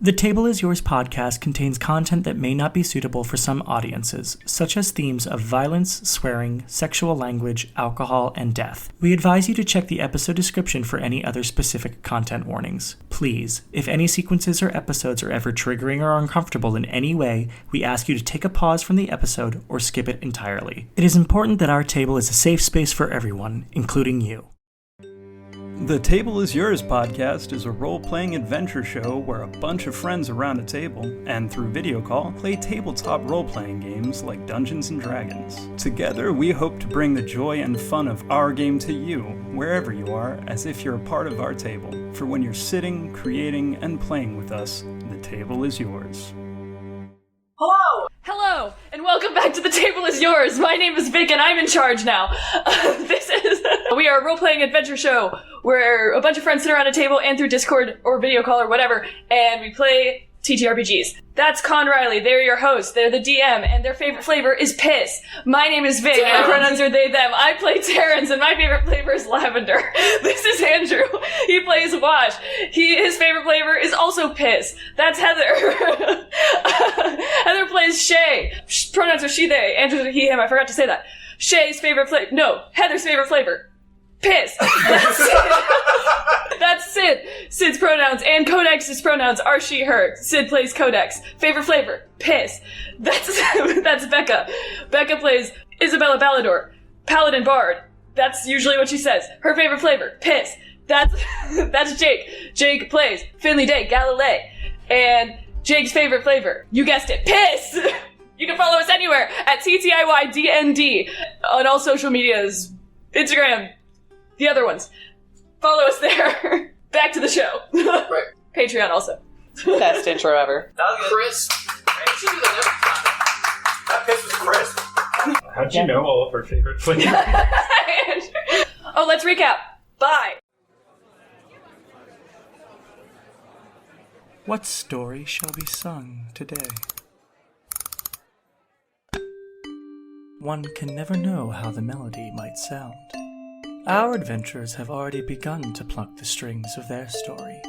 The Table is Yours podcast contains content that may not be suitable for some audiences, such as themes of violence, swearing, sexual language, alcohol, and death. We advise you to check the episode description for any other specific content warnings. Please, if any sequences or episodes are ever triggering or uncomfortable in any way, we ask you to take a pause from the episode or skip it entirely. It is important that our table is a safe space for everyone, including you. The Table is Yours podcast is a role-playing adventure show where a bunch of friends around a table, and through video call, play tabletop role-playing games like Dungeons & Dragons. Together, we hope to bring the joy and fun of our game to you, wherever you are, as if you're a part of our table. For when you're sitting, creating, and playing with us, the table is yours. Hello, and welcome back to The Table is Yours. My name is Vic, and I'm in charge now. We are a role-playing adventure show where a bunch of friends sit around a table and through Discord or video call or whatever, and we play TTRPGs. That's Con Riley, they're your host, they're the DM, and their favorite flavor is piss. My name is Vic, and pronouns are they, them. I play Terrence, and my favorite flavor is lavender. This is Andrew. He plays Wash. His favorite flavor is also piss. That's Heather. Heather plays Shay. Pronouns are she, they. Andrew's are he, him. I forgot to say that. Shay's favorite flavor. No, Heather's favorite flavor. Piss. That's Sid. That's Sid. Sid's pronouns and Codex's pronouns are she, her. Sid plays Codex. Favorite flavor. Piss. That's Becca. Becca plays Isabella Ballador. Paladin Bard. That's usually what she says. Her favorite flavor. Piss. That's Jake. Jake plays Finley Day, Galilei. And Jake's favorite flavor. You guessed it. Piss. You can follow us anywhere at TTIYDND on all social medias. Instagram. The other ones. Follow us there. Back to the show. Right. Patreon also. Best intro ever. That was crisp. I should do that every time. That piss was crisp. How'd you know all of her favorite flavors? Oh, let's recap. Bye. What story shall be sung today? One can never know how the melody might sound. Our adventurers have already begun to pluck the strings of their story,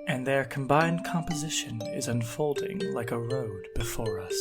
and their combined composition is unfolding like a road before us.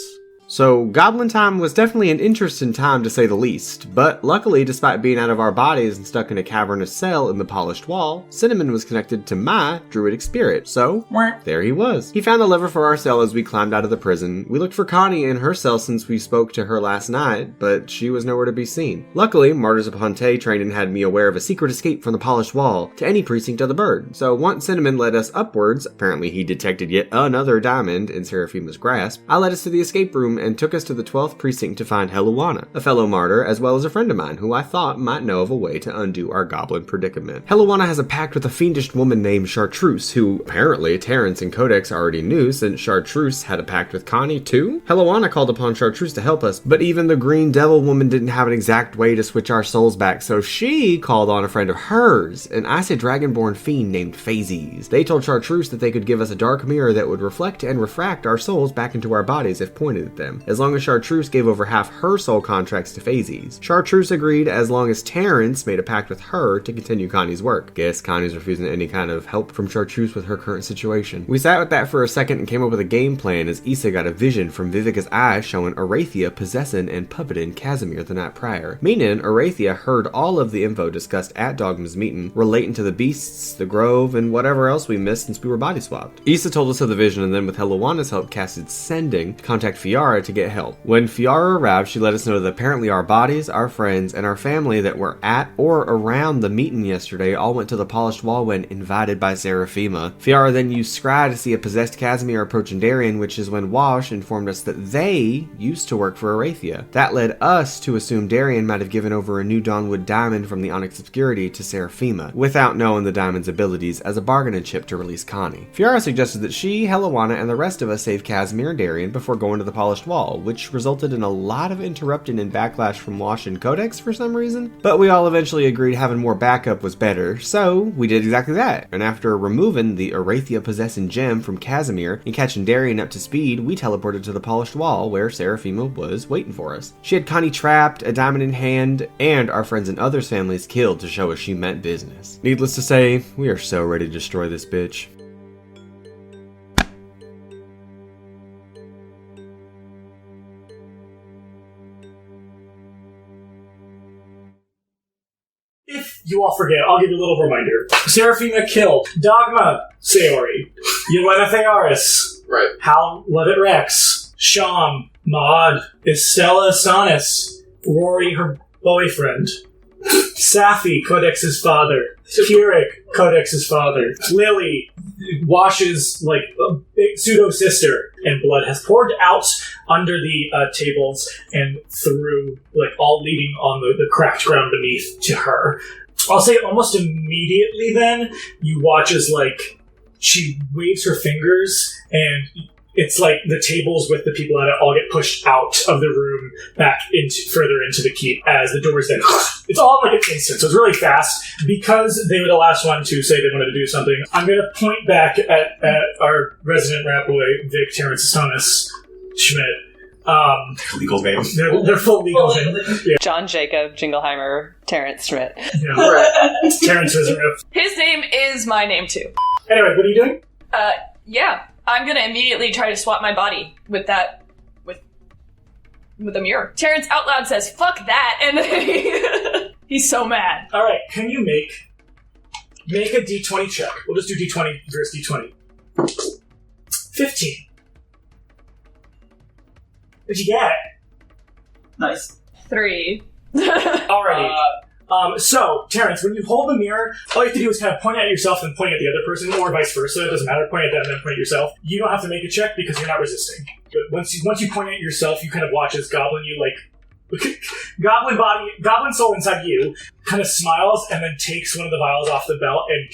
So, Goblin Time was definitely an interesting time to say the least, but luckily, despite being out of our bodies and stuck in a cavernous cell in the polished wall, Cinnamon was connected to my druidic spirit, so there he was. He found the lever for our cell as we climbed out of the prison. We looked for Connie in her cell since we spoke to her last night, but she was nowhere to be seen. Luckily, Martyrs of Ponte training had me aware of a secret escape from the polished wall to any precinct of the bird, so once Cinnamon led us upwards, apparently he detected yet another diamond in Serafima's grasp, I led us to the escape room and took us to the 12th precinct to find Heluana, a fellow martyr as well as a friend of mine who I thought might know of a way to undo our goblin predicament. Heluana has a pact with a fiendish woman named Chartreuse, who apparently Terrence and Codex already knew since Chartreuse had a pact with Connie too. Heluana called upon Chartreuse to help us, but even the green devil woman didn't have an exact way to switch our souls back, so she called on a friend of hers, an Icy Dragonborn fiend named Phazes. They told Chartreuse that they could give us a dark mirror that would reflect and refract our souls back into our bodies if pointed at them, as long as Chartreuse gave over half her soul contracts to Phazes. Chartreuse agreed as long as Terrence made a pact with her to continue Connie's work. Guess Connie's refusing any kind of help from Chartreuse with her current situation. We sat with that for a second and came up with a game plan as Issa got a vision from Vivica's eyes showing Arathia possessing and puppeting Casimir the night prior. Meaning, Arathia heard all of the info discussed at Dogma's meeting relating to the beasts, the grove, and whatever else we missed since we were body swapped. Issa told us of the vision and then with Heluana's help casted Sending to contact Fiara to get help. When Fiara arrived, she let us know that apparently our bodies, our friends, and our family that were at or around the meeting yesterday all went to the polished wall when invited by Serafima. Fiara then used Scry to see a possessed Casimir approaching Darien, which is when Wash informed us that they used to work for Arathia. That led us to assume Darien might have given over a new Dawnwood diamond from the Onyx Obscurity to Serafima, without knowing the diamond's abilities as a bargaining chip to release Connie. Fiara suggested that she, Heluana, and the rest of us save Casimir and Darien before going to the polished wall, which resulted in a lot of interrupting and backlash from Wash and Codex for some reason, but we all eventually agreed having more backup was better, so we did exactly that. And after removing the Arathia possessing gem from Casimir and catching Darien up to speed, we teleported to the polished wall where Serafima was waiting for us. She had Connie trapped, a diamond in hand, and our friends and others' families killed to show us she meant business. Needless to say, we are so ready to destroy this bitch. you all forget, I'll give you a little reminder. Serafima killed Dogma Sayori, Yelena Thearis, Right. Hal Levitt Rex, Sham, Maud, Estella Sanis, Rory, her boyfriend, Safi, Codex's father, Keurig, Codex's father, Lily, Wash's, like, a big pseudo-sister, and blood has poured out under the tables and through, like, all leading on the cracked ground beneath to her. I'll say almost immediately then, you watch as, like, she waves her fingers, and it's like the tables with the people at it all get pushed out of the room back further into the keep as the doors then... It's all like an instant, so it's really fast. Because they were the last one to say they wanted to do something, I'm going to point back at our resident rat boy, Vic Terrence Sonis Schmidt. Legal name. They're full legal name. Yeah. John Jacob Jingleheimer, Terrence Schmidt. Yeah. Terrence Rizarip. His name is my name, too. Anyway, what are you doing? Yeah. I'm gonna immediately try to swap my body with the mirror. Terrence out loud says, "Fuck that," and then he's so mad. Alright, can you make a d20 check? We'll just do d20 versus d20. 15. What'd you get? Nice. 3. Alrighty. So, Terrence, when you hold the mirror, all you have to do is kind of point at yourself and point at the other person, or vice versa. It doesn't matter. Point at them and then point at yourself. You don't have to make a check because you're not resisting. But once you point at yourself, you kind of watch as Goblin, Goblin soul inside you, kind of smiles and then takes one of the vials off the belt and...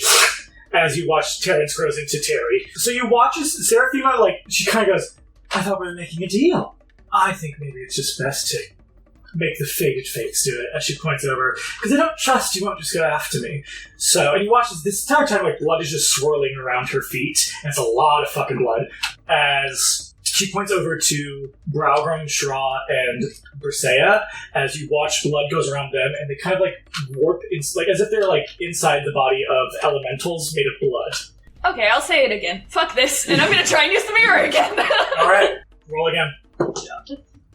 as you watch Terrence grows into Terry. So you watch as Serafima, she kind of goes, I thought we were making a deal. I think maybe it's just best to make the faded fates do it, as she points over, because I don't trust you won't just go after me. So, and you watch this entire time, blood is just swirling around her feet, and it's a lot of fucking blood, as she points over to Browgrum, Shra, and Briseia, as you watch blood goes around them, and they kind of warp, as if they're inside the body of elementals made of blood. Okay, I'll say it again. Fuck this, and I'm gonna try and use the mirror again. Alright, roll again.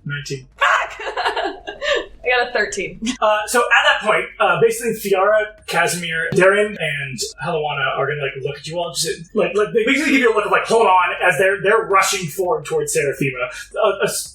19. Fuck! I got a 13. So at that point, basically Fiara, Casimir, Darren, and Hellowana are gonna look at you all. Just, they basically give you a look of hold on, as they're rushing forward towards Serafima,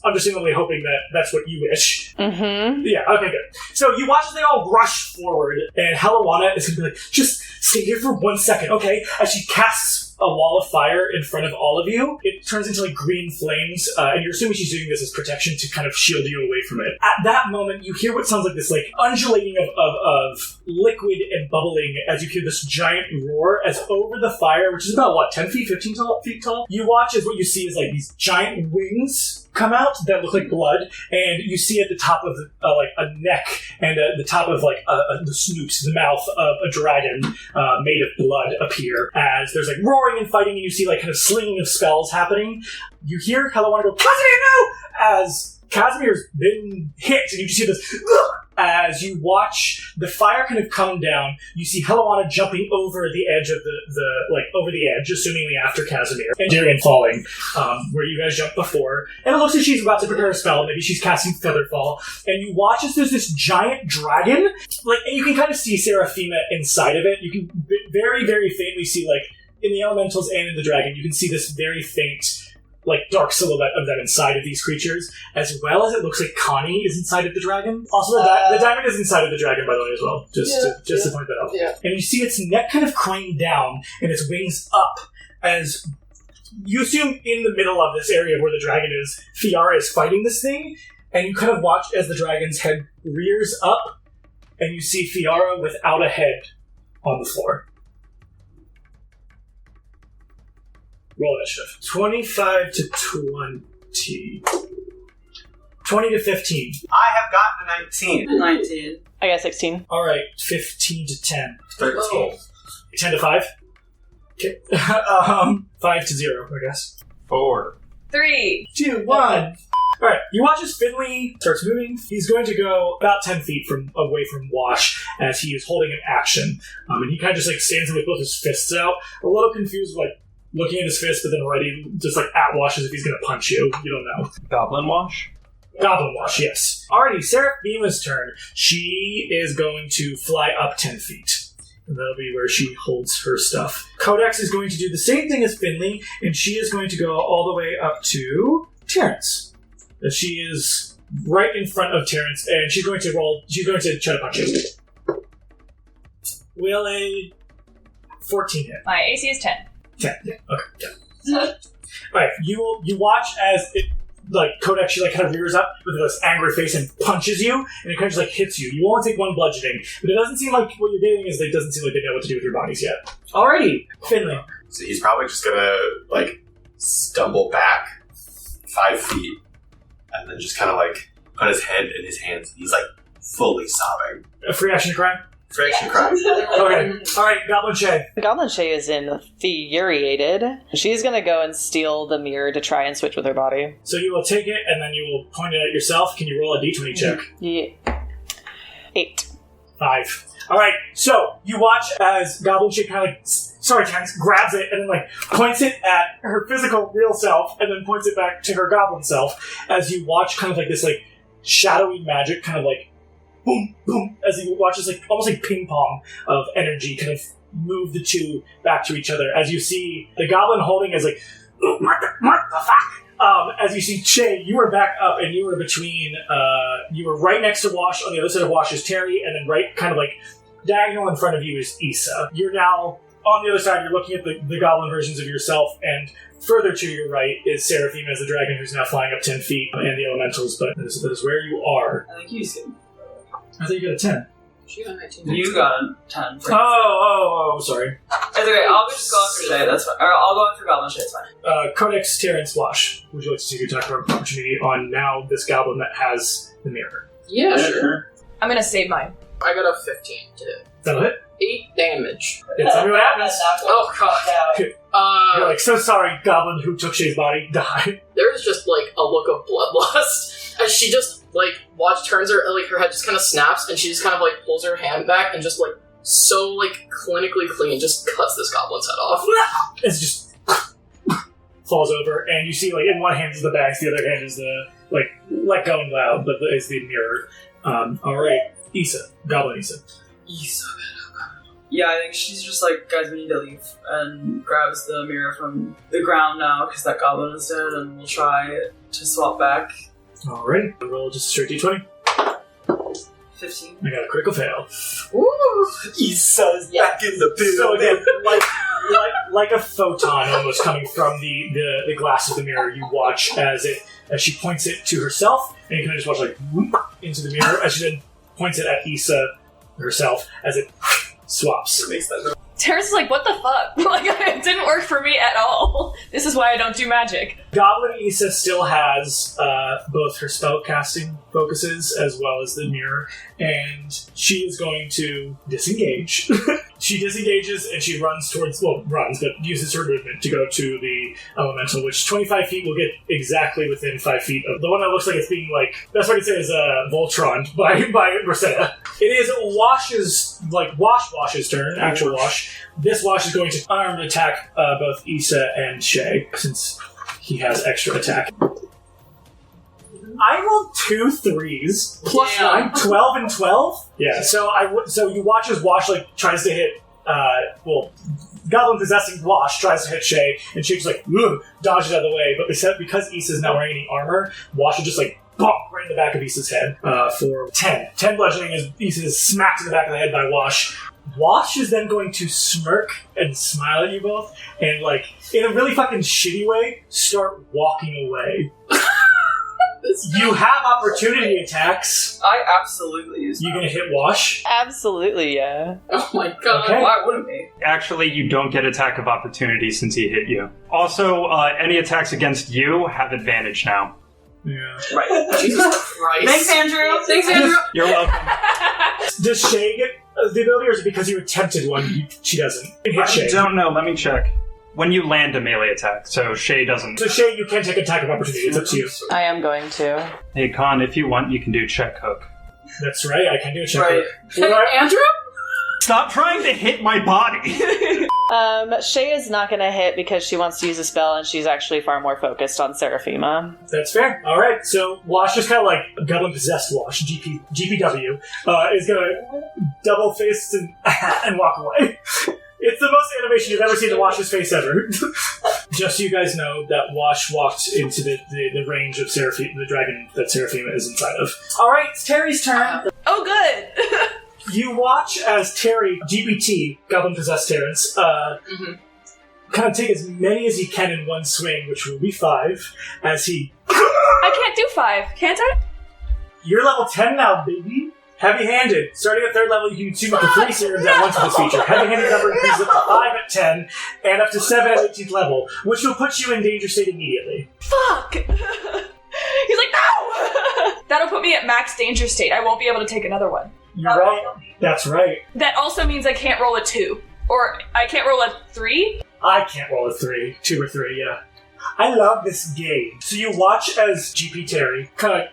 understandably hoping that that's what you wish. Mm-hmm. Yeah. Okay. Good. So you watch as they all rush forward, and Hellowana is gonna be just stay here for 1 second, okay? As she casts a wall of fire in front of all of you. It turns into green flames, and you're assuming she's doing this as protection to kind of shield you away from it. At that moment, you hear what sounds like this undulating of liquid and bubbling as you hear this giant roar as over the fire, which is about 10 feet, 15 feet tall. You watch as what you see is these giant wings come out that look like blood, and you see at the top of a neck and the top of the snoot, the mouth of a dragon made of blood appear as there's roaring and fighting, and you see kind of slinging of spells happening. You hear Hellowana go, Casimir, no! As Casimir's been hit, and you just hear this as you watch the fire kind of come down. You see Hellowana jumping over the edge of over the edge, assumingly after Casimir, and Darian falling, where you guys jumped before. And it looks like she's about to prepare a spell. Maybe she's casting Featherfall. And you watch as there's this giant dragon, and you can kind of see Serafima inside of it. You can very, very faintly see, in the elementals and in the dragon, you can see this very faint, dark silhouette of them inside of these creatures, as well as it looks like Connie is inside of the dragon. Also, the diamond is inside of the dragon, by the way, as well. Just to point that out. Yeah. And you see its neck kind of crane down and its wings up, as you assume in the middle of this area where the dragon is, Fiara is fighting this thing, and you kind of watch as the dragon's head rears up, and you see Fiara without a head on the floor. Roll initiative. 25 to 20. 20 to 15. I have gotten a 19. 19. I got 16. Alright, 15 to 10. 13. Oh. 10 to 5? Okay. 5 to 0, I guess. 4. 3. 2, 1. Alright, you watch as Finley starts moving. He's going to go about 10 feet away from Wash as he is holding an action. And he kind of just stands there with both his fists out, a little confused, looking at his fist, but then ready, just at Wash as if he's going to punch you. You don't know. Goblin Wash? Goblin Wash, yes. Alrighty, Seraphima's turn. She is going to fly up 10 feet. And that'll be where she holds her stuff. Codex is going to do the same thing as Finley, and she is going to go all the way up to Terrence. She is right in front of Terrence, and she's going to try to punch him. Will a 14 hit? My AC is 10. 10, yeah. Okay, yeah. Alright, you watch as it, Kodak, she kind of rears up with this angry face and punches you, and it kind of just hits you. You only take 1 bludgeoning, but it doesn't seem like what you're getting is it doesn't seem like they know what to do with your bodies yet. Alrighty, Finley. So he's probably just gonna, stumble back 5 feet, and then just kind of, put his head in his hands. He's, fully sobbing. A free action to cry? Free action to cry. Okay. Alright, Goblin Shay. Goblin Shay is infuriated. She's gonna go and steal the mirror to try and switch with her body. So you will take it, and then you will point it at yourself. Can you roll a d20 check? Yeah. 8. 5. Alright, so you watch as Goblin Shay kind of Terrence grabs it and then points it at her physical real self and then points it back to her goblin self as you watch kind of this shadowy magic kind of boom, boom, as you watch this almost ping pong of energy kind of move the two back to each other as you see the goblin holding as what the fuck? As you see Shay, you are back up and you were between, you were right next to Wash. On the other side of Wash is Terry, and then right kind of diagonal in front of you is Issa. You're now on the other side, you're looking at the goblin versions of yourself, and further to your right is Serafima as the dragon who's now flying up 10 feet, and the elementals, but that is where you are. I think he's good. I thought you got a 10. She got a 19. You got a 10. Oh, sorry. It's okay, I'll just go after Shay, that's fine. Or I'll go after Goblin Shay, it's fine. Codex, Terrence, Wash. Would you like to take your attack of opportunity on now this goblin that has the mirror? Yeah, sure. I'm gonna save mine. I got a 15 to hit. That'll hit. 8 damage. Yeah, tell me what happens. Oh, God. You're so sorry, goblin who took Shay's body, die. There's just, a look of bloodlust as she just, turns her, her head just kind of snaps, and she just kind of, pulls her hand back and just, so, clinically clean, just cuts this goblin's head off. It's just falls over, and you see, in one hand is the bags, the other hand is the, let go and loud, but is the mirror. Alright, Issa. Goblin Issa. Issa. Yeah, I think she's just guys, we need to leave, and grabs the mirror from the ground now, because that goblin is dead, and we'll try to swap back. Alright, roll just a straight d20. 15. I got a critical fail. Ooh! Issa's back in the building. So again, like a photon almost coming from the glass of the mirror, you watch as she points it to herself, and you can just watch whoop, into the mirror as she then points it at Issa herself as it swaps. It makes that noise. Terrence is what the fuck? It didn't work for me at all. This is why I don't do magic. Goblin Issa still has both her spellcasting focuses as well as the mirror, and she is going to disengage. She disengages and she runs towards, but uses her movement to go to the elemental, which 25 feet will get exactly within 5 feet of the one that looks like it's being best way to say is Voltron by Rosetta. It is Wash's turn, actual Wash. This Wash is going to unarmed attack both Issa and Shay, since he has extra attack. I rolled 2 3s plus 9, 12 and 12. Yeah. So you watch as Wash tries to hit. Goblin possessing Wash tries to hit Shay, and Shay just dodges out of the way. But because Issa's not wearing any armor, Wash will just bonk right in the back of Issa's head for 10. 10 bludgeoning as Issa is smacked in the back of the head by Wash. Wash is then going to smirk and smile at you both, and in a really fucking shitty way, start walking away. You have opportunity attacks. I absolutely use You gonna hit Wash? Absolutely, yeah. Oh my god, Okay. why wouldn't we? Actually, you don't get attack of opportunity since he hit you. Also, any attacks against you have advantage now. Yeah. Right. Jesus Christ. Thanks, Andrew. Thanks, Andrew. You're welcome. Does Shay get the ability, or is it because you attempted one, she doesn't? You can hit Shay. I don't know, let me check. When you land a melee attack, so Shay doesn't. So Shay, you can take attack of opportunity. It's up to you. I am going to. Hey, Con, if you want, you can do check hook. That's right. I can do a check. Right. Right. Andrew? Stop trying to hit my body! Shay is not going to hit because she wants to use a spell, and she's actually far more focused on Serafima. That's fair. All right, so Wash is kind of like Goblin Possessed Wash, GPW, is going to double fist and walk away. It's the most animation you've ever seen to Wash's face ever. Just so you guys know that Wash walked into the range of the dragon that Serafima is inside of. All right, it's Terry's turn. Oh, good. You watch as Terry, GPT, Goblin Possessed Terrence, kind of take as many as he can in one swing, which will be 5, as he... I can't do 5, can't I? You're level 10 now, baby. Heavy-handed. Starting at 3rd level, you can consume up to 3 serums at once with this feature. Heavy-handed number increases up to 5 at 10, and up to 7 at 18th level, which will put you in danger state immediately. Fuck! He's like, no! That'll put me at max danger state. I won't be able to take another one. You're right. That's right. That also means I can't roll a 2. Or I can't roll a 3? I can't roll a 3. 2 or 3, yeah. I love this game. So you watch as GP Terry kind of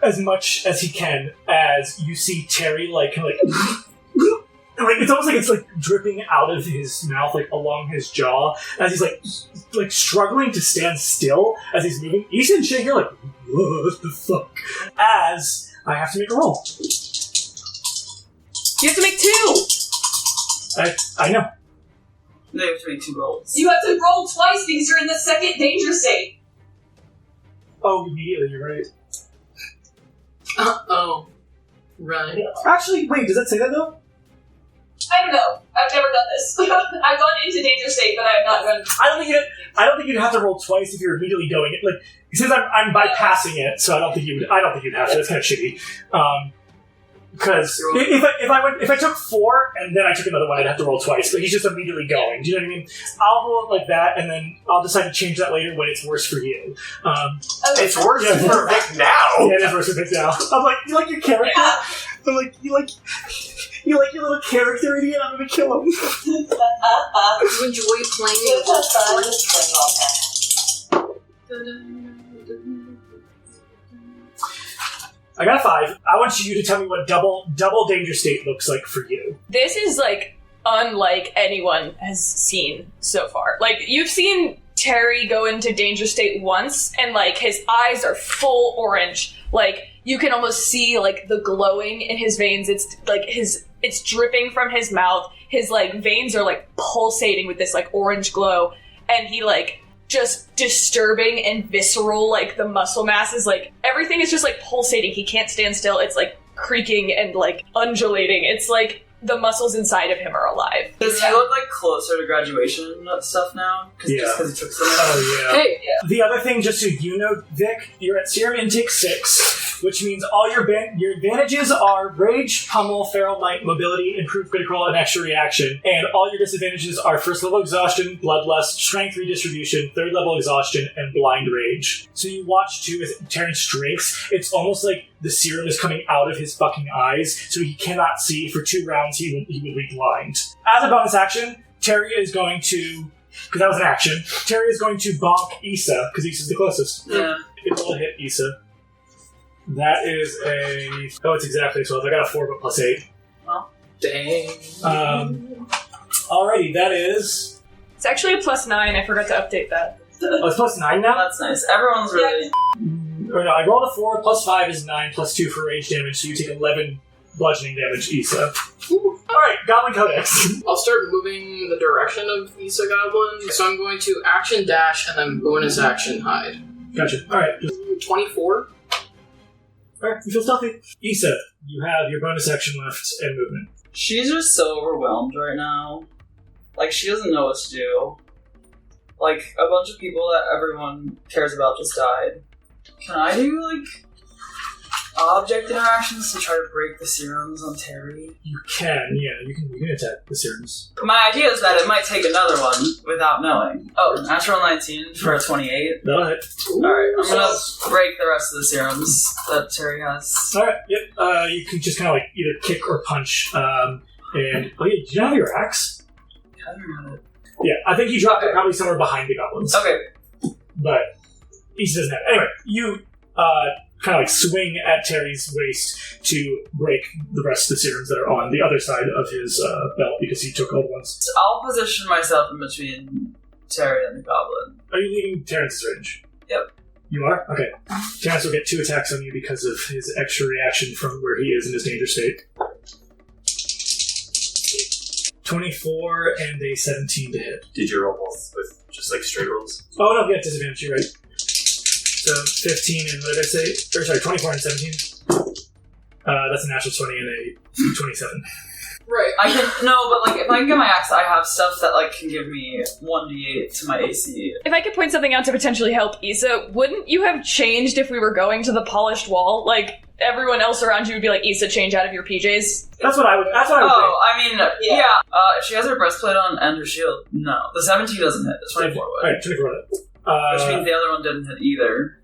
as much as he can as you see Terry like it's almost like it's like dripping out of his mouth, like along his jaw, as he's like struggling to stand still as he's moving. Issa and Shay, you're like, what the fuck? As I have to make a roll. You have to make 2! I know. No, you have to make 2 rolls. You have to roll twice because you're in the second danger state. Oh, immediately, you're right. Oh. Right. Actually, wait, does that say that though? I don't know. I've never done this. I've gone into danger state, but I have not gone... I don't think you'd have to roll twice if you're immediately going it. Like, since I'm bypassing it, so I don't think you'd have to. That's kind of shitty. Because if I took 4 and then I took another one, I'd have to roll twice. But he's just immediately going. Do you know what I mean? I'll roll it like that, and then I'll decide to change that later when it's worse for you. It's worse for Vic now. Yeah, it is worse for Vic now. I'm like, you like your character? Yeah. I'm like, you like your little character idiot? I'm gonna kill him. You enjoy playing I got a 5. I want you to tell me what double danger state looks like for you. This is, like, unlike anyone has seen so far. Like, you've seen Terry go into danger state once, and, like, his eyes are full orange. Like, you can almost see, like, the glowing in his veins. It's, like, it's dripping from his mouth. His, like, veins are, like, pulsating with this, like, orange glow. And he, like... just disturbing and visceral, like, the muscle mass is, like, everything is just, like, pulsating. He can't stand still. It's, like, creaking and, like, undulating. It's, like, the muscles inside of him are alive. Does he look, like, closer to graduation stuff now? Just because he took so much? Oh, yeah. Hey, yeah. The other thing, just so you know, Vic, you're at serum intake 6, which means all your advantages are Rage, Pummel, Feral Might, Mobility, Improved Critical, and Extra Reaction. And all your disadvantages are 1st level Exhaustion, Bloodlust, Strength Redistribution, 3rd level Exhaustion, and Blind Rage. So you watch, too, as Terrence drinks. It's almost like the serum is coming out of his fucking eyes, so he cannot see. For 2 rounds, he will be blind. As a bonus action, Terry is going to... because that was an action. Terry is going to bonk Issa, because Issa's the closest. Yeah. It will hit Issa. That is a... oh, it's exactly 12. I got a 4, but plus 8. Oh. Dang. Alrighty, that is... It's actually a plus 9. I forgot to update that. oh, it's plus 9 now? That's nice. Everyone's really... Or no, I rolled a 4, plus 5 is 9, plus 2 for rage damage, so you take 11 bludgeoning damage, Issa. Alright, Goblin Codex. I'll start moving the direction of Issa Goblin, so I'm going to action dash and then bonus action hide. Gotcha. Alright. 24. Alright, you feel stealthy. Issa, you have your bonus action left and movement. She's just so overwhelmed right now. Like, she doesn't know what to do. Like, a bunch of people that everyone cares about just died. Can I do, like, object interactions to try to break the serums on Terry? You can, yeah. You can attack the serums. My idea is that it might take another one without knowing. Oh, natural 19 for a 28. That'll hit. Alright, I'm gonna break the rest of the serums that Terry has. Alright, yep. You can just kind of, like, either kick or punch. And, oh yeah, do you have your axe? I don't know. Yeah, I think you dropped it probably somewhere behind the goblins. Okay. But Issa doesn't have it. Anyway, you kind of like swing at Terry's waist to break the rest of the serums that are on the other side of his belt because he took all the ones. So I'll position myself in between Terry and the goblin. Are you leaving Terrence's range? Yep. You are? Okay. Terrence will get 2 attacks on you because of his extra reaction from where he is in his danger state. 24 and a 17 to hit. Did you roll both with just like straight rolls? Oh no, yeah, disadvantage, you're right. So 15 and what did I say? Or sorry, 24 and 17. That's a natural 20 and a 27. Right. I can but like if I can get my axe, I have stuff that like can give me 1d8 to my AC. If I could point something out to potentially help Issa, wouldn't you have changed if we were going to the polished wall? Like, everyone else around you would be like, Issa, change out of your PJs? That's what I would think. I mean, yeah. If she has her breastplate on and her shield, no. The 17 doesn't hit. The 24 would. Alright, 24 would. Which means the other one didn't hit either.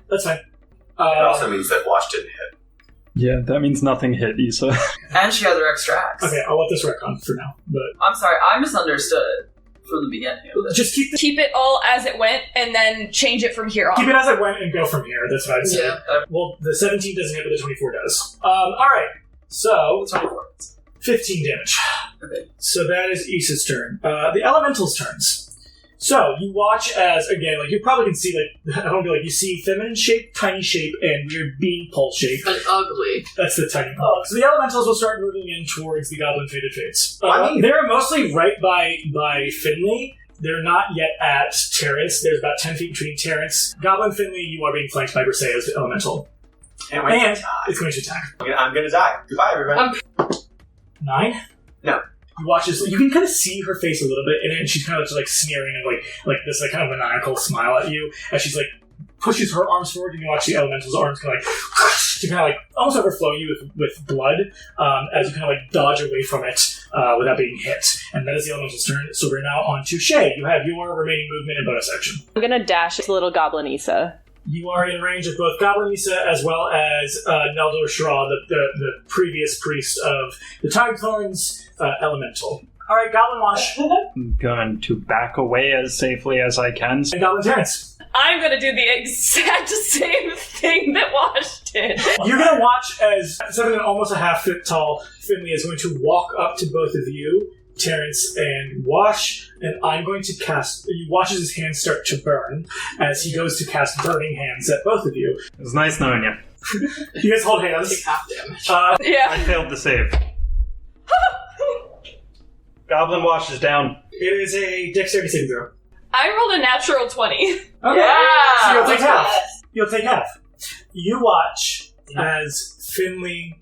That's fine. It also means that Wash didn't hit. Yeah, that means nothing hit Issa. And she has her extra axe. Okay, I'll let this retcon for now. But I'm sorry, I misunderstood from the beginning of this. just Keep it all as it went, and then change it from here on. keep it as it went and go from here. That's what I'd say. Yeah. Well, the 17 doesn't hit, but the 24 does. Alright, so 24. 15 damage. Okay. So that is Issa's turn. The Elemental's turns. So you watch as, again, like you probably can see, like, I don't know, like you see feminine shape, tiny shape, and weird bean pole shape. And ugly. That's the tiny one. So the Elementals will start moving in towards the Goblin Fated Fates. I mean- They're mostly right by Finley. They're not yet at Terrence. There's about 10 feet between Terrence. Goblin Finley, you are being flanked by Briseis, the Elemental. Can't wait And to die. it's going to attack. I'm gonna die. Goodbye, everybody. 9? No. You watch this. You can kind of see her face a little bit, and then she's kind of just like sneering and like this like kind of maniacal smile at you as she's like pushes her arms forward, and you watch the Elemental's arms kind of like to kind of like almost overflow you with blood as you kind of like dodge away from it without being hit. And that is the Elemental's turn. So we're now on to Shay. You have your remaining movement and bonus action. I'm gonna dash to little goblin Issa. You are in range of both Goblin Issa as well as Neldor Shra, the previous priest of the Tide Thorns Elemental. Alright, Goblin Wash. I'm going to back away as safely as I can. And Goblin Terrence. I'm gonna do the exact same thing that Wash did. You're going to watch as 7 and almost a half foot tall Finley is going to walk up to both of you, Terrence and Wash, and I'm going to cast... He watches his hands start to burn as he goes to cast Burning Hands at both of you. It was nice knowing you. You guys hold hands. Take half damage. Yeah. I failed to save. Goblin Wash is down. It is a dexterity saving throw. I rolled a natural 20. Okay. Yeah! So you'll take half. Yes. You'll take half. You watch as Finley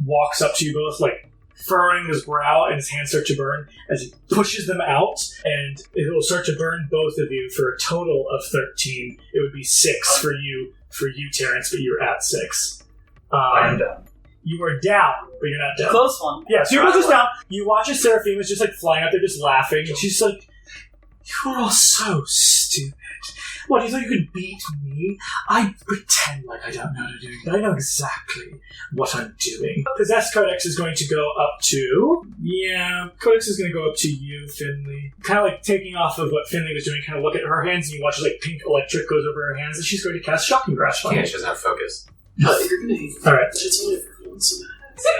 walks up to you both, like, furrowing his brow, and his hands start to burn as he pushes them out, and it will start to burn both of you for a total of 13. It would be 6 for you, Terrence, but you're at 6. I'm down. You are down, but you're not down. Close one. Yeah, so you're both just down. You watch as Seraphima's just like flying out there, just laughing, and she's like, "You're all so stupid. What, you thought you could beat me? I pretend like I don't know what I'm doing, but I know exactly what I'm doing." Possessed Codex is going to go up to... Yeah, Codex is going to go up to you, Finley. Kind of like taking off of what Finley was doing, kind of look at her hands, and you watch as like pink electric goes over her hands, and she's going to cast Shocking Grasp on Yeah, you. she doesn't have focus. You're gonna hate it. Alright. It's only for once.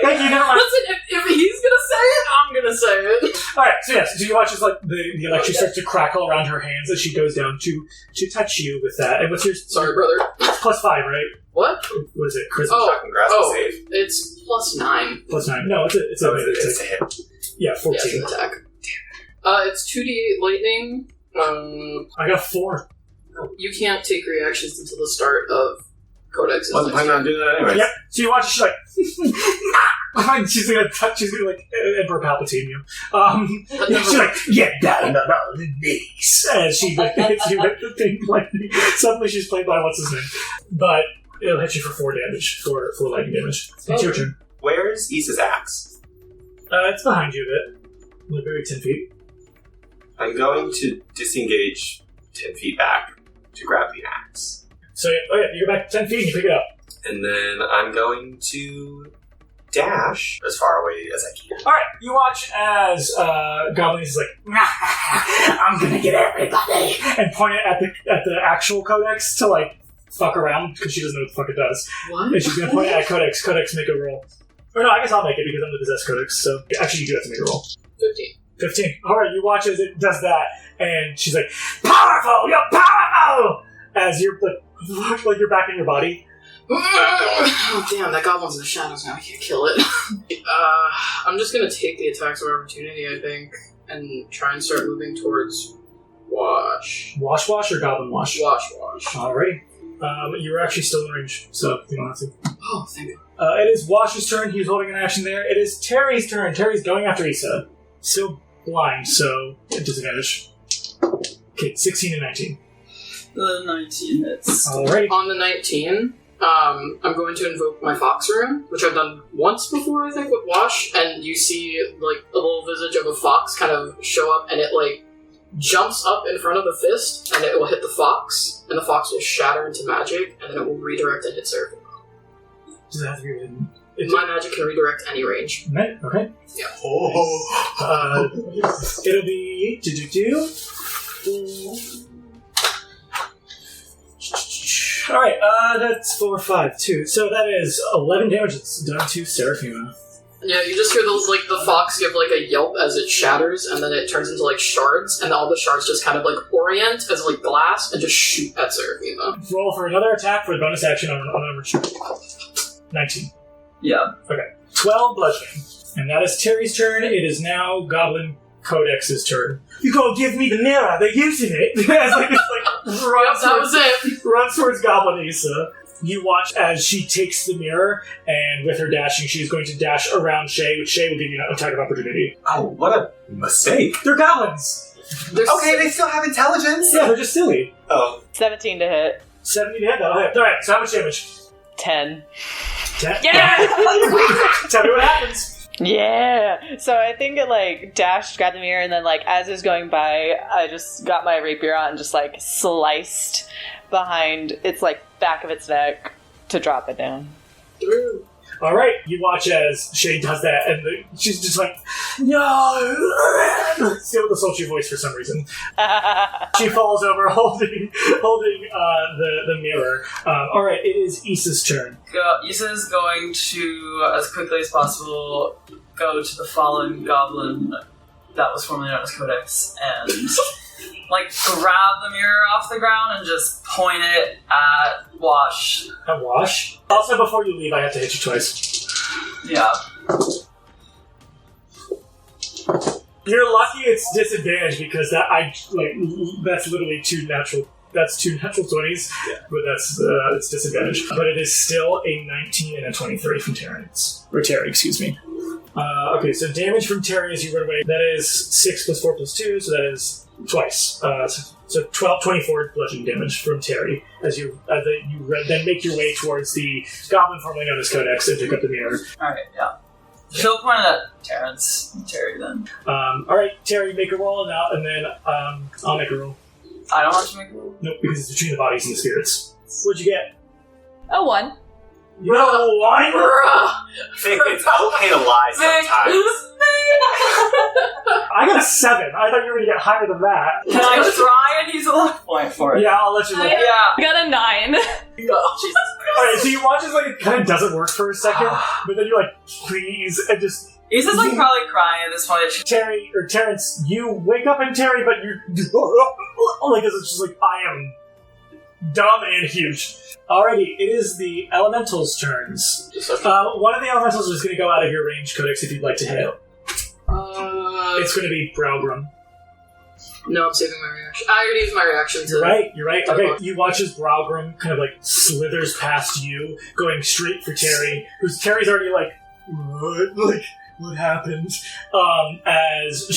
Thank you, never mind. Listen, if he's gonna say it, I'm gonna say it. Alright, so yes, so you watch as like the electric starts to crackle around her hands as she goes down to touch you with that. And what's your... Sorry, brother. It's +5, right? What? What is it? Charisma? Shocking Grasp is safe. It's +9. +9. No, it's a It's a hit. yeah, Yeah, 14. it's an attack. It's 2d8 lightning. I got 4. You can't take reactions until the start of Codex's. Wasn't planning on doing that anyway. Yep. So you watch, she's like, she's gonna touch, she's gonna like Emperor Palpatine you. She's like, get down on the knees. And she like, hits you with the thing lightning. Suddenly she's played by what's his name. But it'll hit you for 4 damage, for lightning damage. It's your turn. Where's Issa's axe? It's behind you a bit. Like maybe 10 feet. I'm going to disengage 10 feet back to grab the axe. So, you go back 10 feet and you pick it up. And then I'm going to dash as far away as I can. Alright, you watch as Goblin is like, I'm gonna get everybody, and point it at the actual Codex to like fuck around because she doesn't know what the fuck it does. What? And she's going to point at Codex. Codex, make a roll. Or no, I guess I'll make it because I'm the possessed Codex. So actually, you do have to make a roll. 15. Alright, you watch as it does that, and she's like, powerful! You're powerful! As you're like you're back in your body. Oh, damn, that goblin's in the shadows now. I can't kill it. I'm just gonna take the attacks of opportunity, I think, and try and start moving towards Wash. Wash or Goblin Wash? Wash. Alrighty. You're actually still in range, so you don't have to. Oh, thank you. It is Wash's turn. He's holding an action there. It is Terry's turn. Terry's going after Issa. Still blind, so disadvantage. Okay, 16 and 19. The 19 hits. Alrighty. On the 19, I'm going to invoke my Fox Rune, which I've done once before, I think, with Wash, and you see, like, a little visage of a fox kind of show up, and it, like, jumps up in front of the fist, and it will hit the fox, and the fox will shatter into magic, and then it will redirect and hit Serafima. Does it have to be written? My magic can redirect any range. Right, okay. Yeah. It'll be... Alright, that's 4, 5, 2. So that is 11 damage that's done to Serafima. Yeah, you just hear the fox give, like, a yelp as it shatters, and then it turns into, like, shards, and all the shards just kind of, like, orient as, like, glass, and just shoot at Serafima. Roll for another attack for the bonus action on armor strike. 19. Yeah. Okay. 12 bludgeoning. And that is Terry's turn. It is now Goblin Codex's turn. You gotta give me the mirror. They're using it. Runs towards Goblin Issa. You watch as she takes the mirror, and with her dashing, she's going to dash around Shay, which Shay will give you an attack of opportunity. Oh, what a mistake. They're goblins! They still have intelligence? Yeah, they're just silly. Oh. 17 to hit. 17 to hit? That'll hit. Alright, so how much damage? 10. 10? Yeah! Tell me what happens. Yeah! So I think it, like, dashed, got the mirror, and then, like, as it was going by, I just got my rapier out and just, like, sliced behind its, like, back of its neck to drop it down. Alright, you watch as Shay does that, and she's just like, no! Still with a sultry voice for some reason. She falls over holding the mirror. Alright, it is Issa's turn. Issa's going to, as quickly as possible, go to the fallen goblin that was formerly known as Codex, and like grab the mirror off the ground and just point it at Wash. At Wash? Also, before you leave, I have to hit you twice. Yeah. You're lucky it's disadvantage because that's literally two natural 20s, but that's it's disadvantage. But it is still a 19 and a 23 from Terry, excuse me. Okay, so damage from Terry as you run away, that is 6 plus 4 plus 2, so that is twice. So 24 bludgeoning damage from Terry as you then make your way towards the goblin formerly known as Codex and pick up the mirror. Alright, yeah. She'll point at Terry then. Alright, Terry, make a roll now, and then I'll make a roll. I don't have to make a roll? Nope, because it's between the bodies and the spirits. What'd you get? A 1. You got a 1? Vic, it's okay to lie sometimes. I got a 7. I thought you were going to get higher than that. Can I try and use a luck point for it? Yeah, I'll let you look. Yeah. I got a 9. Jesus. Alright, so you watch as it kind of doesn't work for a second, but then you're like, please, and just... Issa's like probably crying at this point. Terry, or Terrence, you wake up in Terry, but you're... like, it's just like, I am dumb and huge. Alrighty, it is the Elementals' turns. One of the Elementals is going to go out of your range, Codex, if you'd like to hit. It's going to be Browgrum. No, I'm saving my reaction. I already used my reaction to... You're right. Okay, you watch as Browgrum kind of, like, slithers past you, going straight for Terry, who's Terry's already like, what? Like, what happened? As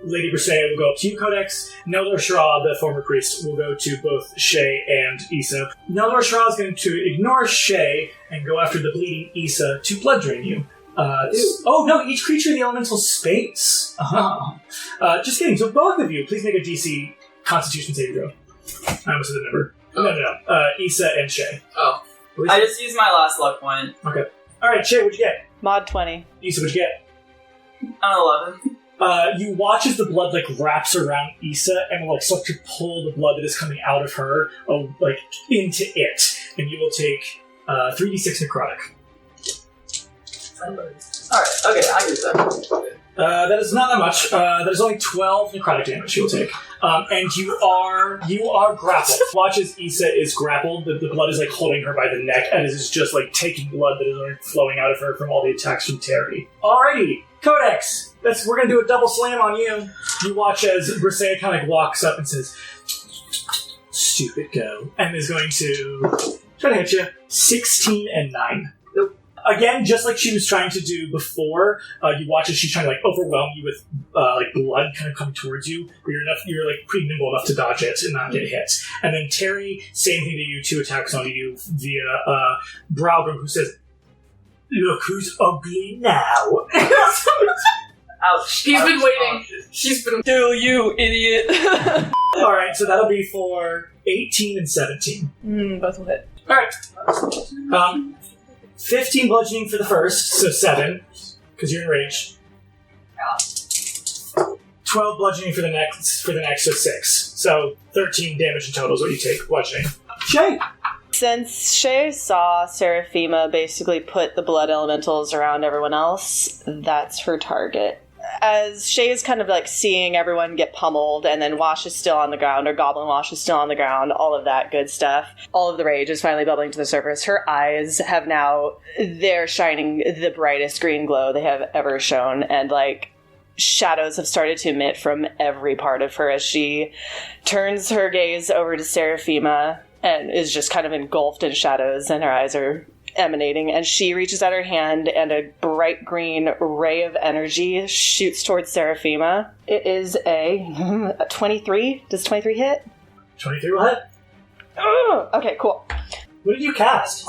Lady Serafima will go up to you, Codex. Neldor Shra, the former priest, will go to both Shay and Issa. Neldor Shra is going to ignore Shay and go after the bleeding Issa to blood drain you. Each creature in the elemental space. Just kidding. So both of you, please make a DC Constitution saving throw. I almost said the number. No. Issa and Shay. Oh. I just used my last luck point. Okay. Alright, Shay, what'd you get? Mod 20. Issa, what'd you get? An 11. You watch as the blood like wraps around Issa and will like start to pull the blood that is coming out of her like into it, and you will take 3d6 necrotic. Alright, okay, I get that. That is not that much. That is only 12 necrotic damage you will take. And you are grappled. Watch as Issa is grappled. The blood is like holding her by the neck, and it is just like taking blood that is already flowing out of her from all the attacks from Terry. Alrighty, Codex. We're gonna do a double slam on you. You watch as Brisea kind of like walks up and says, "Stupid go," and is going to try to hit you. 16 and 9. Again, just like she was trying to do before, you watch as she's trying to like overwhelm you with like blood kind of coming towards you. But you're like pretty nimble enough to dodge it and not get hit. And then Terry, same thing to you, 2 attacks onto you via Browgrim, who says, "Look who's ugly now." Ouch. He's been waiting. She's been. Do you idiot? All right, so that'll be for 18 and 17. Both will hit. All right. 15 bludgeoning for the first, so 7, because you're enraged. 12 bludgeoning for the next, so 6. So 13 damage in total is what you take bludgeoning. Shay! Since Shay saw Serafima basically put the blood elementals around everyone else, that's her target. As Shay is kind of like seeing everyone get pummeled, and then Wash is still on the ground, or Goblin Wash is still on the ground, all of that good stuff. All of the rage is finally bubbling to the surface. Her eyes have now, they're shining the brightest green glow they have ever shown, and like shadows have started to emit from every part of her as she turns her gaze over to Serafima and is just kind of engulfed in shadows, and her eyes are emanating, and she reaches out her hand and a bright green ray of energy shoots towards Serafima. It is a 23. Does 23 hit? 23 will hit. Oh, okay, cool. What did you cast?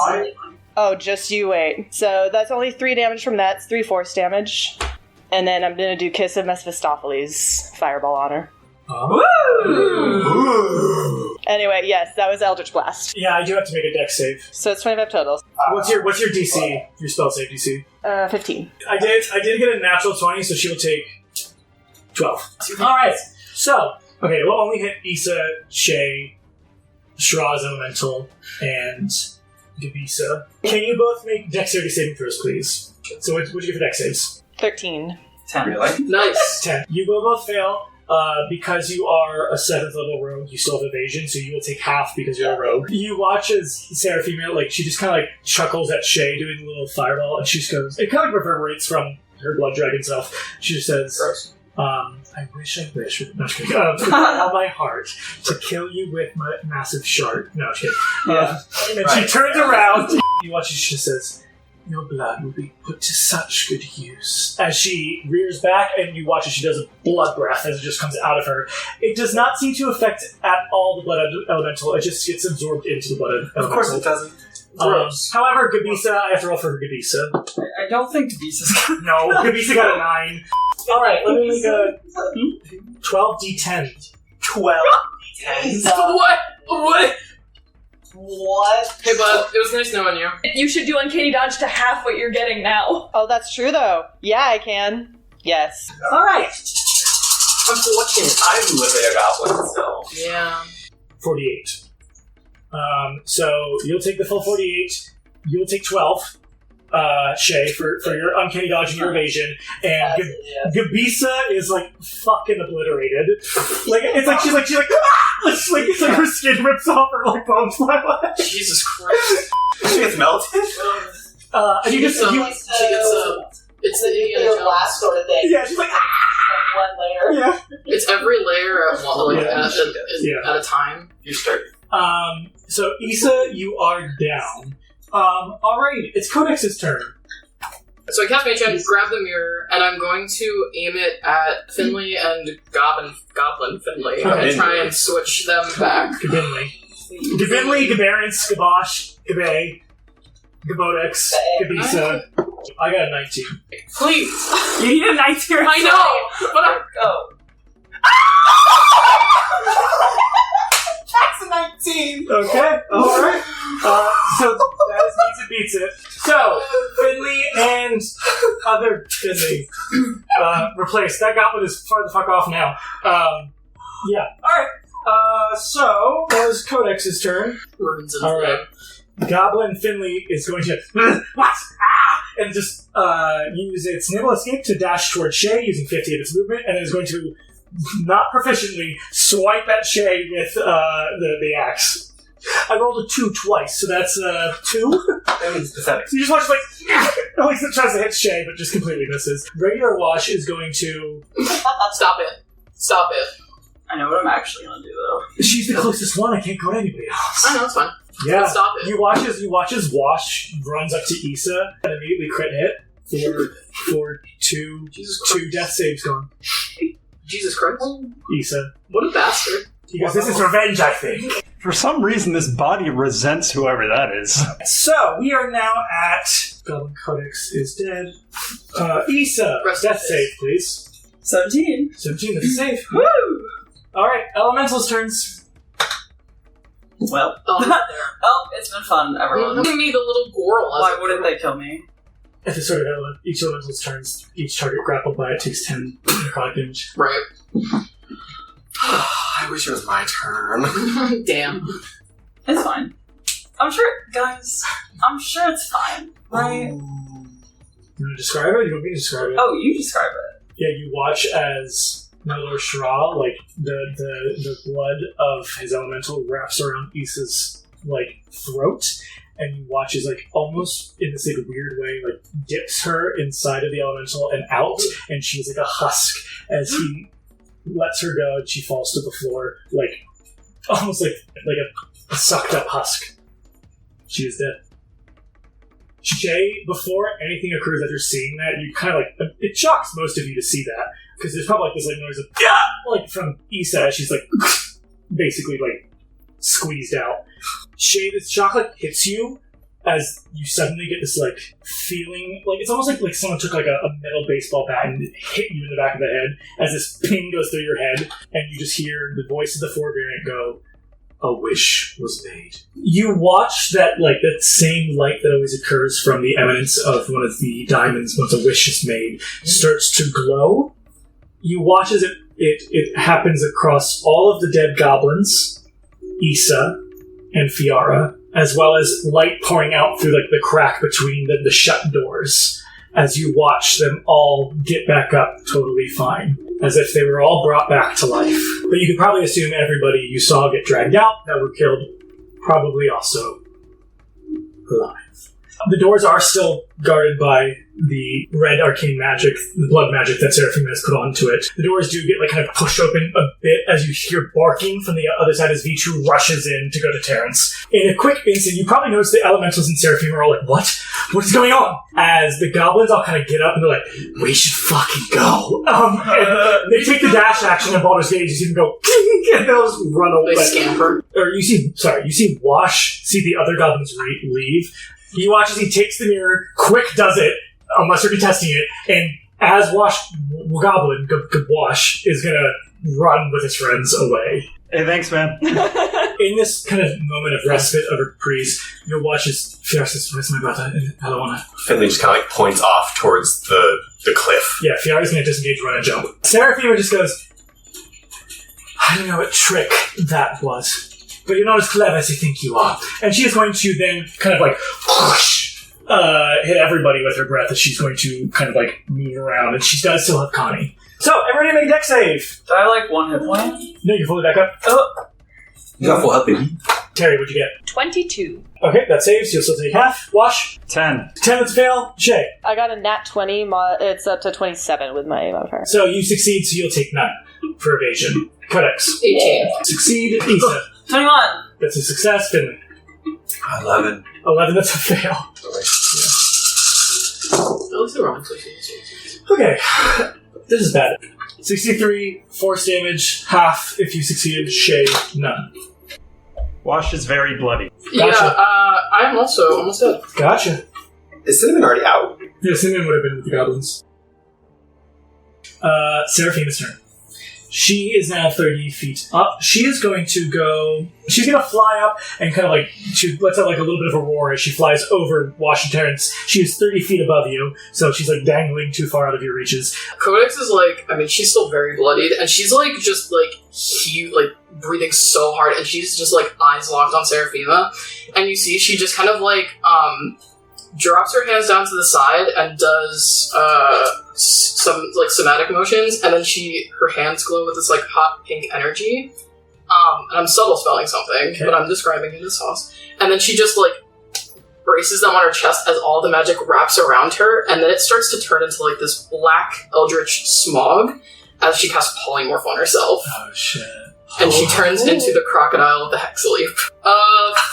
Oh, just you wait. So that's only 3 damage from that. It's 3 force damage. And then I'm going to do Kiss of Mephistopheles, Fireball on her. Anyway, yes, that was Eldritch Blast. Yeah, I do have to make a dex save. So it's 25 total. What's your DC? Your spell save DC? 15. I did get a natural 20, so she will take 12. Alright, so, okay, we'll only hit Issa, Shay, Shra's Elemental, and Gabisa. Can you both make dexterity saving throws, please? So what'd you get for dex saves? 13. 10. Really? Nice. 10. You will both fail. Because you are a 7th level rogue, you still have evasion, so you will take half because you're a rogue. You watch as Serafima, like, she just kind of like chuckles at Shay doing a little fireball, and she just goes, it kind of reverberates from her blood dragon self. She just says, I wish, no, just kidding. With all my heart to kill you with my massive shard. No, just kidding. And she turns around, you watch as she just says, your blood will be put to such good use. As she rears back, and you watch as she does a blood breath as it just comes out of her. It does not seem to affect at all the blood elemental. It just gets absorbed into the blood elemental. Of course it doesn't. However, Gabisa, I have to roll for Gabisa. I don't think Gabisa's gonna... No, Gabisa got a 9. Alright, let me make a 12d10. 12d10? What? What? Hey, bud, it was nice knowing you. You should do uncanny dodge to half what you're getting now. Oh, that's true, though. Yeah, I can. Yes. Alright. Unfortunately, I'm with a goblin, so... Yeah. 48. So you'll take the full 48. You'll take 12, Shay, for your uncanny dodge and your evasion. And Gabisa is like fucking obliterated. Like it's like she's like ah! It's like her skin rips off, her like bones fly away. Jesus Christ. She gets melted? And you just it's the Indiana Jones last sort of thing. yeah, she's like One layer. yeah. It's every layer at one, at a time. You start. So Issa, you are down. Alright, it's Codex's turn. So I cast Mage Hand, grab the mirror, and I'm going to aim it at Finley and Goblin Finley, and try and switch them back. Gabinley, Gabarance, Gabosh, Gabay, Gabodex, Gabisa. I got a 19. Please! You need a 19 or I know! But I'm... go. That's a 19! Okay, alright. So that is beats it. So, Finley and other Finley replaced. That goblin is far the fuck off now. Yeah. Alright. So, that was Codex's turn. Alright. Goblin Finley is going to what? And just use its nimble escape to dash towards Shay using 50 of its movement, and is going to not proficiently swipe at Shay with the axe. I rolled a 2 twice, so that's 2. That means pathetic. So you just watch at least it tries to hit Shay, but just completely misses. Regular Wash is going to Stop it. I know what I'm actually gonna do though. she's the closest one. I can't go to anybody else. I know, it's fine. Yeah. Stop it. You watch as Wash runs up to Issa and immediately crit hit for two death saves gone. Jesus Christ. Issa. What a bastard. He goes, this is revenge, I think. For some reason, this body resents whoever that is. So, we are now at... Goblin Codex is dead. Issa, death save, please. 17. 17, that's a save. Woo! Alright, Elemental's turns. Well, it's been fun, everyone. Give me the little Goral. Why wouldn't they kill me? At the start of each Elemental's turns, each target grappled by it takes 10 necrotic damage. Right. I wish it was my turn. Damn. It's fine. I'm sure, guys, it's fine, right? You want to describe it? You want me to describe it? Oh, you describe it. Yeah, you watch as Melor Shra, like, the blood of his elemental wraps around Issa's, like, throat, and you watch as, like, almost in this, like, weird way, like, dips her inside of the elemental and out, and she's like a husk as he lets her go, and she falls to the floor, like, almost like a sucked up husk. She is dead. Shay, before anything occurs after seeing that, you kind of like, it shocks most of you to see that, because there's probably like this like noise of, like from Issa, she's like, basically like, squeezed out. Shay, this shock like hits you, as you suddenly get this like, feeling, like, it's almost like someone took like a metal baseball bat and hit you in the back of the head, as this ping goes through your head, and you just hear the voice of the forbearant go, a wish was made. You watch that same light that always occurs from the eminence of one of the diamonds once a wish is made starts to glow. You watch as it happens across all of the dead goblins, Issa and Fiara, as well as light pouring out through like the crack between the shut doors as you watch them all get back up totally fine, as if they were all brought back to life. But you can probably assume everybody you saw get dragged out that were killed probably also alive. The doors are still guarded by the red arcane magic, the blood magic that Serafima has put onto it. The doors do get kind of pushed open a bit as you hear barking from the other side as Vichu rushes in to go to Terrence. In a quick instant, you probably notice the elementals and Serafima are all like, what? What is going on? As the goblins all kind of get up and they're like, we should fucking go. And they take the dash action in Baldur's Gate, you see them go, and they'll just run away. They scamper. Or you see Wash see the other goblins leave. You watch as he takes the mirror, quick does it, unless you're contesting it, and as Wash is gonna run with his friends away. Hey, thanks, man. In this kind of moment of respite, of reprise, you'll watch as Fiara says, where's my brother? And I don't want to... Finley just kind of points off towards the cliff. Yeah, Fiara's gonna disengage, run, and jump. Serafima just goes, I don't know what trick that was, but you're not as clever as you think you are. And she is going to then kind of like whoosh, hit everybody with her breath as she's going to kind of like move around. And she does still have Connie. So, everybody make a deck save. Do I like 1 hit point? No, you're fully back up. You got full health, baby. Terry, what'd you get? 22. Okay, that saves. You'll still take half. Wash. 10. 10, let's fail. Shay. I got a nat 20. It's up to 27 with my modifier. So you succeed, so you'll take 9 for evasion. Codex. 18. Succeed. Issa. 21! That's a success. Finley. 11. 11, that's a fail. At least they're wrong. Okay. This is bad. 63, force damage, half if you succeeded. Shay, none. Wash is very bloody. Gotcha. Yeah, I'm also almost dead. Gotcha. Is Cinnamon already out? Yeah, Cinnamon would have been with the goblins. Seraphima's turn. She is now 30 feet up. She is going to go... She's going to fly up and kind of like... She lets out like a little bit of a roar as she flies over Washington Terrence. She is 30 feet above you, so she's like dangling too far out of your reaches. Codex is like, I mean, she's still very bloodied, and she's like just like breathing so hard, and she's just like eyes locked on Serafima, and you see she just kind of like drops her hands down to the side and does some like somatic motions, and then her hands glow with this like hot pink energy. And I'm subtle spelling something, but I'm describing it as sauce. And then she just like braces them on her chest as all the magic wraps around her, and then it starts to turn into like this black eldritch smog as she casts polymorph on herself. Oh shit. And she turns into the crocodile of the Hexaleaf.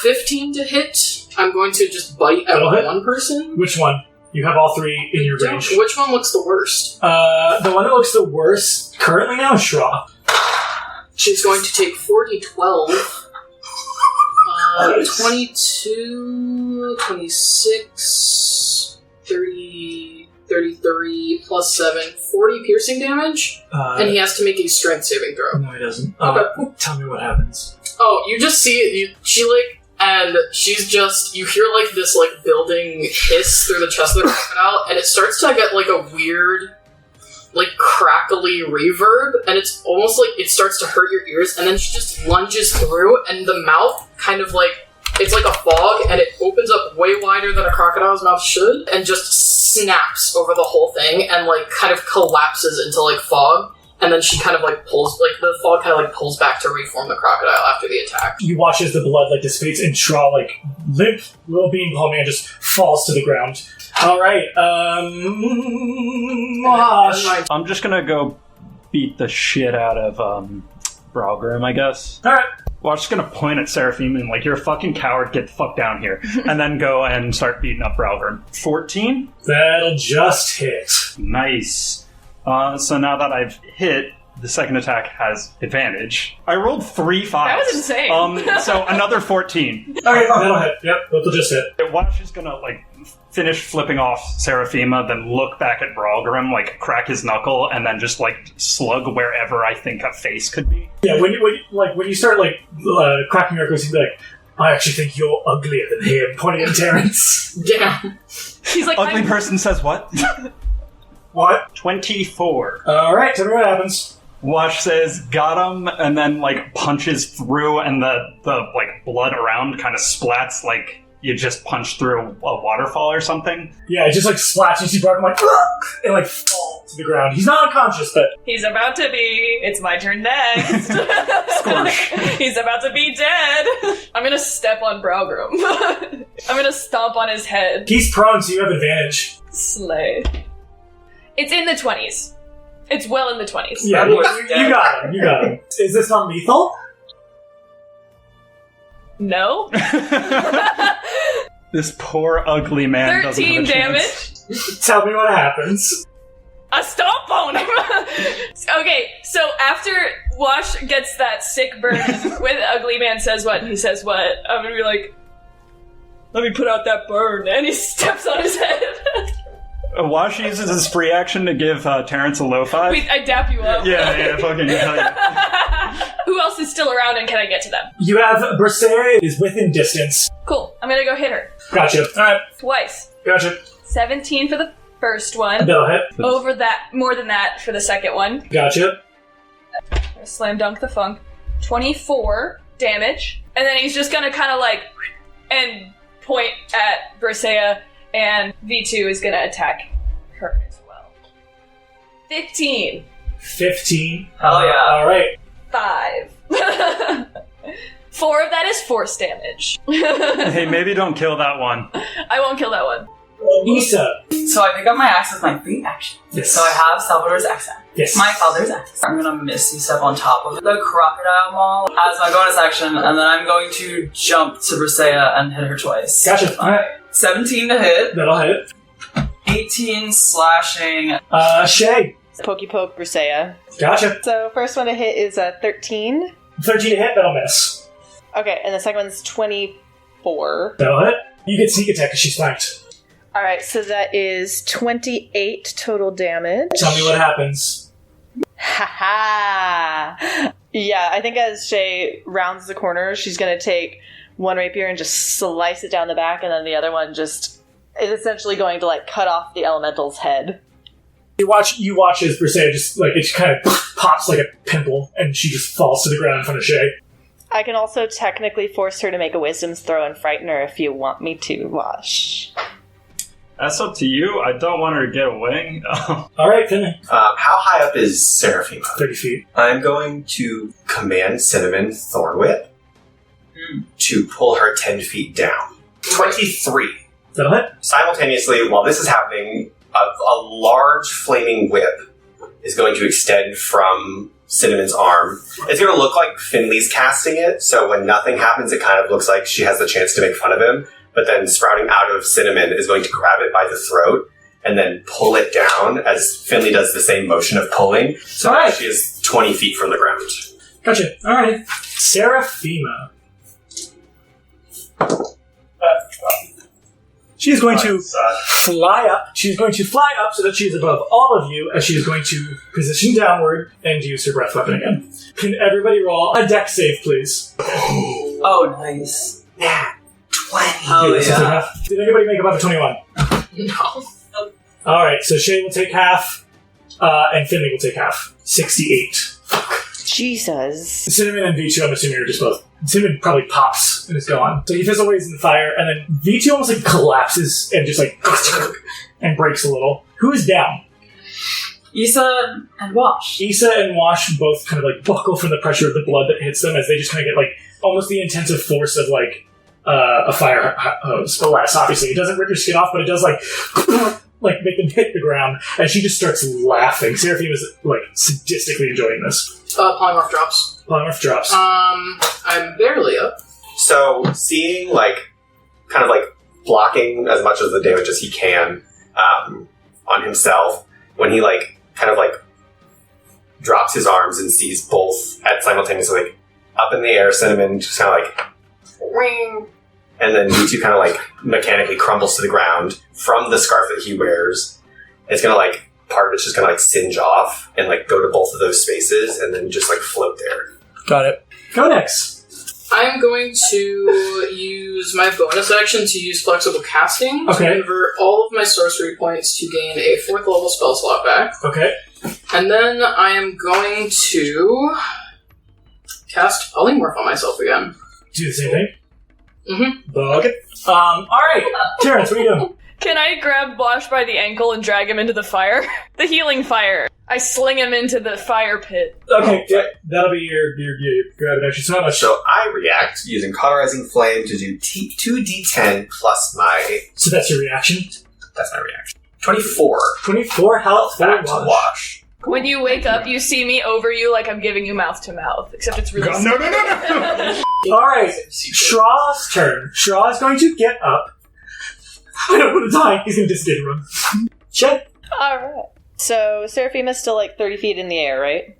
15 to hit. I'm going to just bite at one person. Which one? You have all three in your range. Which one looks the worst? The one that looks the worst currently now is Shra. She's going to take 40-12. 22, 26, 30, 33, plus 7, 40 piercing damage. And he has to make a strength saving throw. No, he doesn't. Okay. Tell me what happens. Oh, you just see it. She like... And she's just, you hear like this like building hiss through the chest of the crocodile, and it starts to get like a weird, like crackly reverb, and it's almost like it starts to hurt your ears, and then she just lunges through, and the mouth kind of like, it's like a fog, and it opens up way wider than a crocodile's mouth should, and just snaps over the whole thing, and like kind of collapses into like fog. And then she kind of like pulls, like the fog kind of like pulls back to reform the crocodile after the attack. You watch as the blood like dissipates, and Shra, like limp little bean palm man, just falls to the ground. All right, Wash. I'm just gonna go beat the shit out of Bralgrim, I guess. All right. Well, I'm just gonna point at Serafima and like, you're a fucking coward, get the fuck down here. And then go and start beating up Bralgrim. 14? That'll just hit. Nice. So now that I've hit, the second attack has advantage. I rolled 3 5s. That was insane. So another 14. Okay, that'll hit. Yep, that'll just hit. Wash is gonna like finish flipping off Serafima, then look back at Bralgrim, like crack his knuckle, and then just like slug wherever I think a face could be. Yeah, when you start like cracking your knuckles, you'd be like, I actually think you're uglier than him, pointing at Terrence. Yeah. He's like, Ugly person says what? What? 24. Alright, tell me what happens. Wash says, got him, and then, like, punches through, and the like, blood around kind of splats like you just punched through a waterfall or something. Yeah, it just, like, splats, you see Brock, like, and, like, fall to the ground. He's not unconscious, but... He's about to be. It's my turn next. Scorch. He's about to be dead. I'm gonna step on Bralgrim. I'm gonna stomp on his head. He's prone, so you have advantage. Slay. It's in the 20s. It's well in the 20s. Yeah, you got him. You got him. Is this not lethal? No. This poor ugly man doesn't have a 13 chance. damage. Tell me what happens. A stomp on him. Okay, so after Wash gets that sick burn with Ugly Man says what, and he says what, I'm gonna be like, let me put out that burn, and he steps on his head. Wash uses his free action to give Terrence a low 5. Wait, I dap you up. Yeah, fucking hell yeah. Who else is still around and can I get to them? You have Berserk is within distance. Cool, I'm gonna go hit her. Gotcha. Alright. Twice. Gotcha. 17 for the first one. That'll hit. Over that, more than that for the second one. Gotcha. Slam dunk the funk. 24 damage. And then he's just gonna kind of like, and point at Berseia, and V2 is gonna attack her as well. 15. 15. Hell yeah. Alright. 5. 4 of that is force damage. Hey, maybe don't kill that one. I won't kill that one. Issa. So I pick up my axe with my free action. Yes. So I have Salvador's accent. Yes. My father's axe. I'm gonna misty step on top of the crocodile maul as my bonus action, and then I'm going to jump to Berseia and hit her twice. Gotcha. Alright. 17 to hit. That'll hit. 18 slashing. Shay. Pokey poke Berseia. Gotcha. So first one to hit is 13. 13 to hit, that'll miss. Okay, and the second one's 24. That'll hit. You get sneak attack because she's flanked. Alright, so that is 28 total damage. Tell me what happens. Ha ha! Yeah, I think as Shay rounds the corner, she's going to take one rapier and just slice it down the back, and then the other one just is essentially going to, like, cut off the elemental's head. You watch as Briseia just, like, it kind of pops like a pimple, and she just falls to the ground in front of Shay. I can also technically force her to make a wisdom's throw and frighten her if you want me to, Wash. That's up to you. I don't want her to get away. Alright, Finley. How high up is Serafima? 30 feet. I'm going to command Cinnamon Thornwhip to pull her 10 feet down. 23. That'll hit. Simultaneously, while this is happening, a large flaming whip is going to extend from Cinnamon's arm. It's going to look like Finley's casting it, so when nothing happens, it kind of looks like she has the chance to make fun of him. But then sprouting out of Cinnamon is going to grab it by the throat and then pull it down as Finley does the same motion of pulling. So now she is 20 feet from the ground. Gotcha. Alright. Serafima. She is going to fly up. She's going to fly up so that she is above all of you as she is going to position downward and use her breath weapon again. Can everybody roll a dex save, please? Oh, nice. Nah. 20. Oh, yeah. Did anybody make above a 21? No. Alright, so Shay will take half, and Finley will take half. 68. Jesus. Cinnamon and V2, I'm assuming, are just both. Cinnamon probably pops and is gone. So he fizzles away in the fire, and then V2 almost like collapses and just like and breaks a little. Who is down? Isa and Wash. Issa and Wash both kind of like buckle from the pressure of the blood that hits them as they just kind of get like almost the intensive force of like a fire hose, but less, obviously. It doesn't rip your skin off, but it does like like make them hit the ground, and she just starts laughing. Seraphim is like sadistically enjoying this. Polymorph drops. Polymorph drops. I'm barely up. So seeing like kind of like blocking as much of the damage as he can on himself, when he like kind of like drops his arms and sees both at simultaneously like up in the air, Cinnamon just kind of like ring, and then V2 kind of like mechanically crumbles to the ground from the scarf that he wears. It's gonna like part of it's just gonna like singe off and like go to both of those spaces and then just like float there. Got it. Go next. I'm going to use my bonus action to use flexible casting to convert all of my sorcery points to gain a 4th level spell slot back. Okay. And then I am going to cast Polymorph on myself again. Do the same thing? Mm-hmm. Okay. Alright. Terrence, what are you doing? Can I grab Bosch by the ankle and drag him into the fire? The healing fire. I sling him into the fire pit. Okay, yeah, that'll be your grab it action. So how much? So I react using Cauterizing Flame to do 2d10 plus my... So that's your reaction? That's my reaction. 24. 24 health. Back to Wash. When you wake up, you see me over you like I'm giving you mouth to mouth. Except it's really... No. Alright, Shraw's turn. Shraw is going to get up. I don't want to die. He's going to disengage and run. Chet? Alright. So, Seraphima's still like 30 feet in the air, right?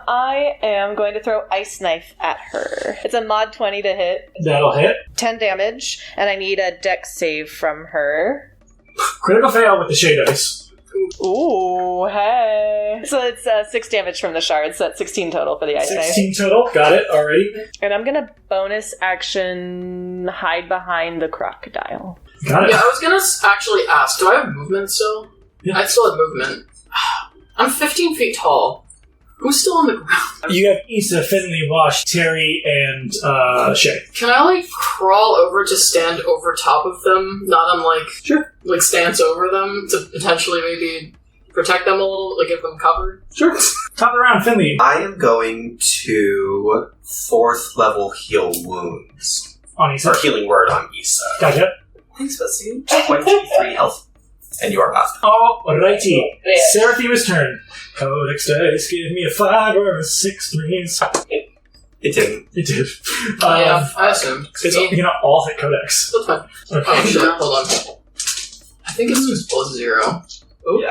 I am going to throw Ice Knife at her. It's a mod 20 to hit. That'll hit. 10 damage, and I need a dex save from her. Critical fail with the shade dice. Ooh, hey. So it's 6 damage from the shard, so that's 16 total for the Ice Knife. 16 total. Got it already. And I'm going to bonus action hide behind the crocodile. Got it. Yeah, I was gonna actually ask, do I have movement still? Yeah. I still have movement. I'm 15 feet tall. Who's still on the ground? You have Issa, Finley, Wash, Terry, and Shay. Can I, like, crawl over to stand over top of them? Not on, like... Sure. Like, stance over them to potentially maybe protect them a little, like, give them cover? Sure. Top of the round, Finley. I am going to 4th level heal wounds. On Issa. Or healing word on Issa. Gotcha. Thanks, Bessie. 23 health. And you are up. Alrighty. Seraphima's turn. Codex dice, give me a 5 or a 6, please. It didn't. It did. Yeah, I assumed. It's you're gonna all hit Codex. That's fine. Okay. Oh, sure. Hold on. I think it's just +0. Oh. Yeah,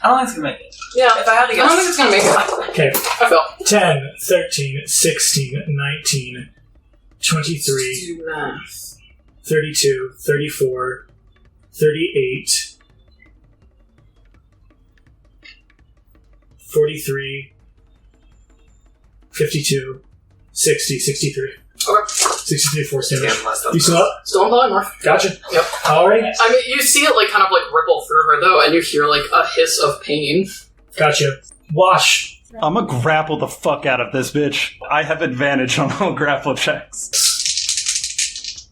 I don't think it's gonna make it. Yeah. If I had to I guess. don't think it's gonna make it. Okay. I fell. 10, 13, 16, 19, 23, Do math. 32, 34, 38, 43, 52, 60, 63. Okay. 63 force damage. Damn, less than You still up? Still on polymorph. Gotcha. Yep. Alright. I mean, you see it like kind of like ripple through her though, and you hear like a hiss of pain. Gotcha. Wash. I'm gonna grapple the fuck out of this bitch. I have advantage on all grapple checks.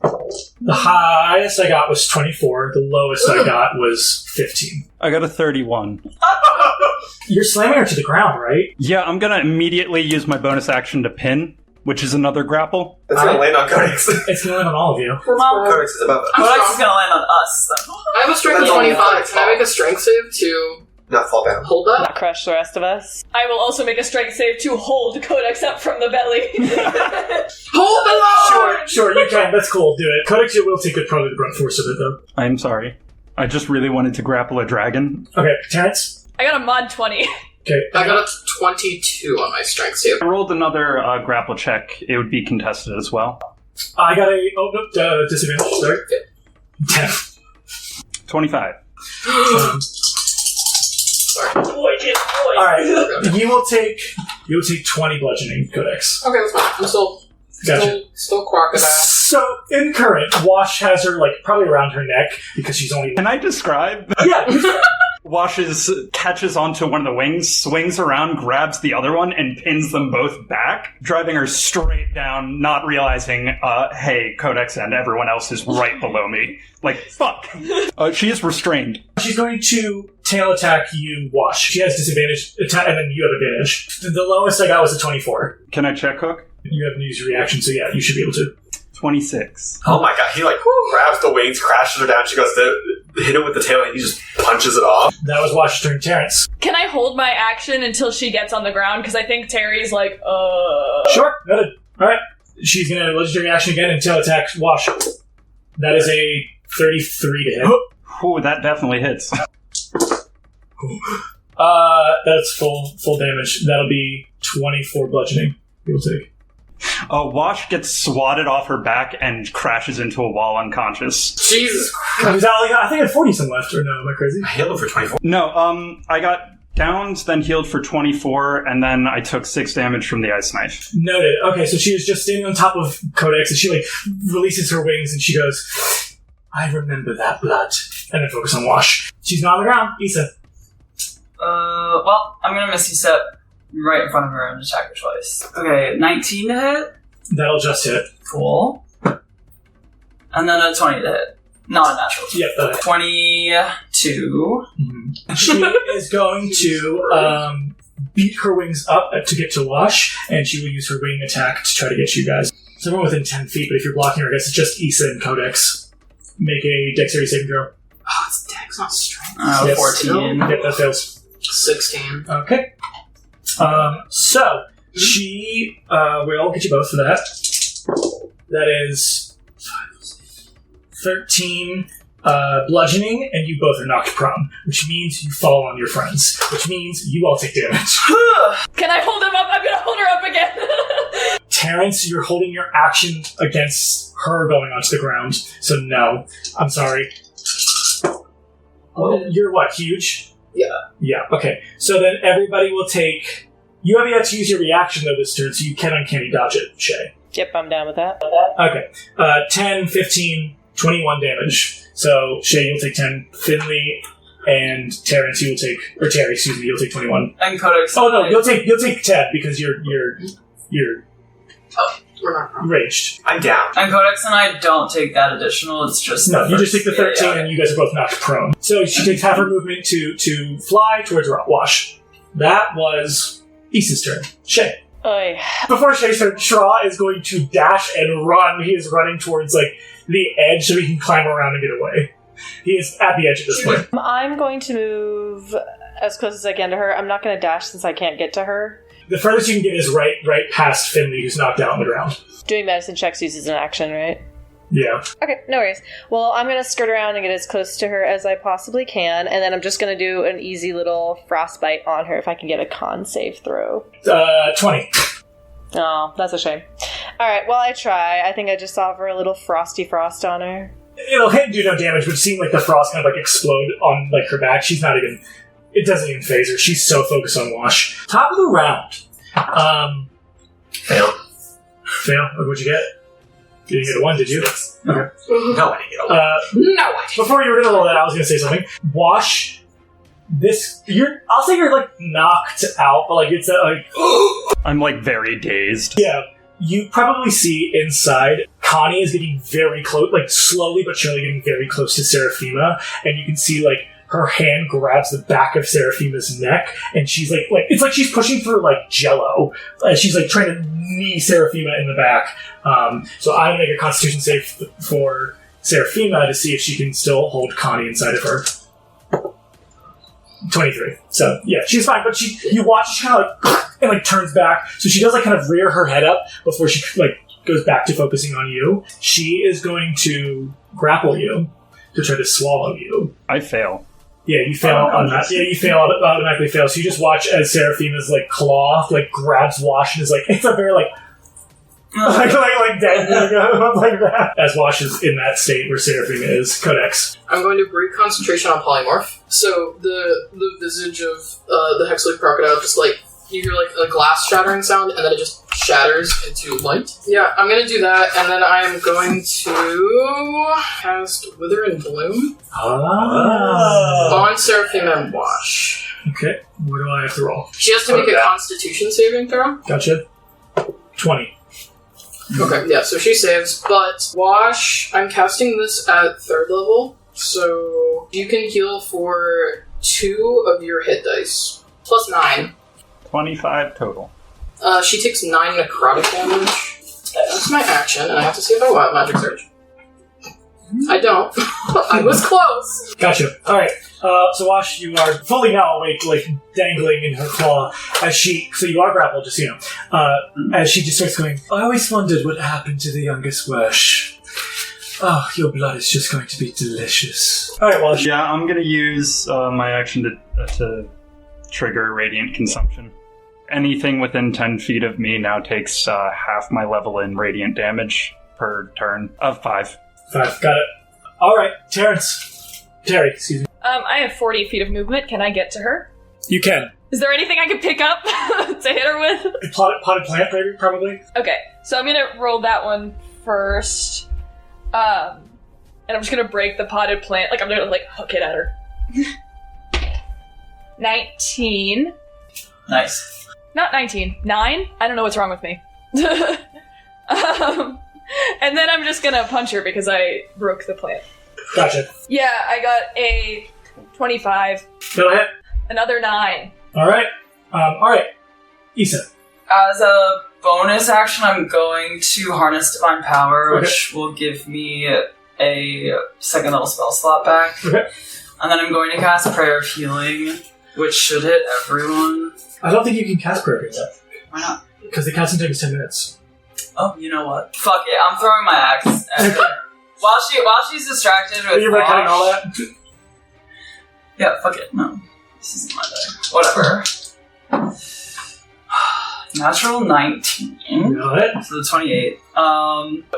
The highest I got was 24. The lowest I got was 15. I got a 31. You're slamming her to the ground, right? Yeah, I'm gonna immediately use my bonus action to pin, which is another grapple. That's gonna land on Codex. It's going to land on all of you. Well, Codex is above it. Codex is gonna land on us, though. I have a strength of That's all 25. Can I make a strength save to Not fall down. hold that? Not crush the rest of us. I will also make a strength save to hold Codex up from the belly. Hold the line! Sure, you can. That's cool. Do it. Codex, you will take probably the brunt force of it, though. I'm sorry. I just really wanted to grapple a dragon. Okay, Terrence? I got a mod 20. Okay. I got a 22 on my strength save. If I rolled another grapple check, it would be contested as well. I got a... Oh, no, disadvantage. Sorry. 10. 25. Alright. You will take 20 bludgeoning, Codex. Okay, that's fine. I'm Gotcha. still crocodile. So, in current, Wash has her, like, probably around her neck, because she's only... Can I describe? Yeah! Catches onto one of the wings, swings around, grabs the other one, and pins them both back, driving her straight down, not realizing, hey, Codex and everyone else is right below me. Like, fuck. She is restrained. She's going to tail attack you, Wash. She has disadvantage, and then you have advantage. The lowest I got was a 24. Can I check hook? You haven't used your reaction, so yeah, you should be able to. 26. Oh my god, he like grabs the wings, crashes her down, she goes to hit it with the tail, and he just punches it off. That was Wash's turn. Terrence. Can I hold my action until she gets on the ground? Because I think Terry's like, Sure, noted. Alright. She's gonna legendary action again and tail attack Wash. That is a 33 to hit. Ooh, that definitely hits. That's full damage. That'll be 24 bludgeoning. You'll take. Wash gets swatted off her back and crashes into a wall unconscious. Jesus Was that like, I think I had 40 some left, or no? Am I crazy? I healed him for 24. No, I got downed, then healed for 24, and then I took 6 damage from the ice knife. Noted. Okay, so she was just standing on top of Codex, and she like releases her wings, and she goes, "I remember that blood." And then focus on Wash. She's not on the ground. Issa. Well, I'm gonna Misty Step right in front of her and attack her twice. Okay, 19 to hit. That'll just hit. Cool. And then a 20 to hit. Not a natural. Yep, that'll hit. 22. Mm-hmm. She is going to beat her wings up to get to Wash, and she will use her wing attack to try to get you guys. So everyone within 10 feet, but if you're blocking her, I guess it's just Issa and Codex. Make a dexterity saving throw. Oh, it's dex, not strength. Yes. 14. Yep, that fails. 16. Okay. So, she will get you both for that. That is 13 bludgeoning, and you both are knocked prone, which means you fall on your friends, which means you all take damage. can I hold him up? I'm gonna hold her up again. Terrence, you're holding your action against her going onto the ground, so no. I'm sorry. Oh, you're what, huge? Yeah. Yeah, okay. So then everybody will take... You have yet to use your reaction, though, this turn, so you can uncanny dodge it, Shay. Yep, I'm down with that. Okay. 10, 15, 21 damage. So, Shay, you'll take 10. Finley and Terrence, you will take... Or Terry, excuse me, you'll take 21. And Codex. Oh, no, you'll take 10, because you're Oh, we're not wrong. raged. I'm down. And Codex and I don't take that additional, it's just... No, the you just take first- the 13, yeah. and you guys are both knocked prone. So she takes half her movement to fly towards Wash. That was Issa's turn. Shay. Oy. Before Shay's turn, Shra is going to dash and run. He is running towards, like, the edge so he can climb around and get away. He is at the edge at this point. I'm going to move as close as I can to her. I'm not going to dash since I can't get to her. The furthest you can get is right past Finley, who's knocked out on the ground. Doing medicine checks uses an action, right? Yeah. Okay, no worries. Well, I'm going to skirt around and get as close to her as I possibly can, and then I'm just going to do an easy little frostbite on her if I can get a con save throw. 20. Oh, that's a shame. Alright, well, I try. I think I just offer a little frosty frost on her. It'll hit and do no damage, but seeing, like, the frost kind of, like, explode on, like, her back. She's not even It doesn't even phase her. She's so focused on Wash. Top of the round. Fail. Fail. What'd you get? You didn't get a 1, did you? Okay. No, I didn't get a 1. No, I didn't. Before you were gonna roll that, I was gonna say something. Wash. I'll say you're like knocked out, but like it's like. I'm like very dazed. Yeah. You probably see inside, Connie is getting very close, like slowly but surely getting very close to Serafima, and you can see like her hand grabs the back of Serafima's neck, and she's like it's like she's pushing for like Jello. She's like trying to knee Serafima in the back. So I'm gonna make a Constitution save for Serafima to see if she can still hold Connie inside of her. 23. So yeah, she's fine, but you watch she kind of like and like turns back. So she does like kind of rear her head up before she like goes back to focusing on you. She is going to grapple you to try to swallow you. I fail. Yeah, you fail on that. Yeah, you fail, automatically fail. So you just watch as Seraphima's like claw like grabs Wash and is like it's a very like dead like that. As Wash is in that state where Serafima is. Codex. I'm going to break concentration on polymorph. So the visage of the Hexaloop crocodile just like you hear like a glass shattering sound, and then it just shatters into light. Yeah, I'm gonna do that, and then I'm going to cast Wither and Bloom on Seraphima and Wash. Okay, what do I have to roll? She has to make a Constitution saving throw. Gotcha. 20. Okay, yeah, so she saves, but Wash, I'm casting this at 3rd level, so you can heal for 2 of your hit dice, plus 9. 25 total. She takes 9 necrotic damage. That's my action, and I have to see if I want Magic Surge. I don't. I was close. Gotcha. Alright, so Wash, you are fully now awake, like dangling in her claw as so you are grappled, just so you know, as she just starts going, I always wondered what happened to the youngest Wash. Oh, your blood is just going to be delicious. Alright, Wash. Yeah, I'm gonna use my action to trigger Radiant Consumption. Anything within 10 feet of me now takes half my level in Radiant damage per turn of 5. 5, got it. Alright, Terry, excuse me. I have 40 feet of movement. Can I get to her? You can. Is there anything I can pick up to hit her with? Potted plant, probably? Okay, so I'm gonna roll that one first. And I'm just gonna break the potted plant. Like, I'm gonna, like, hook it at her. 19. Nice. Not 19. 9? I don't know what's wrong with me. And then I'm just gonna punch her because I broke the plant. Gotcha. Yeah, I got a 25. That'll hit. Another 9. Alright. Issa. As a bonus action, I'm going to harness Divine Power, which will give me a 2nd level spell slot back. Okay. And then I'm going to cast Prayer of Healing, which should hit everyone. I don't think you can cast Prayer yet. Why not? Because the casting takes 10 minutes. Oh, you know what? Fuck it, I'm throwing my axe at her. While she's distracted with You're cutting all that? Yeah, fuck it, no. This isn't my day. Whatever. Natural 19. Got it. So the 28.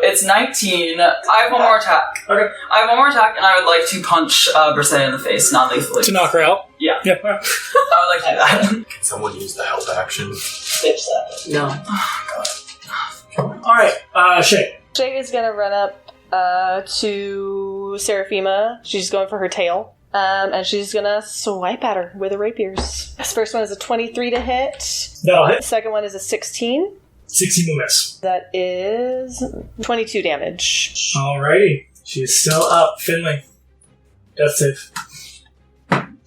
It's 19. I have one more attack. Okay. I have one more attack, and I would like to punch Briseis in the face, non-lethally. To knock her out? Yeah. Yeah. I would like to do that. Can someone use the help action? Bitch that. No. Alright, Shay. Shay is gonna run up to Serafima. She's going for her tail. And she's gonna swipe at her with her rapiers. This first one is a 23 to hit. That'll hit. Second one is a 16. 16 will miss. That is 22 damage. Alrighty. She is still up. Finley. Death save. I'm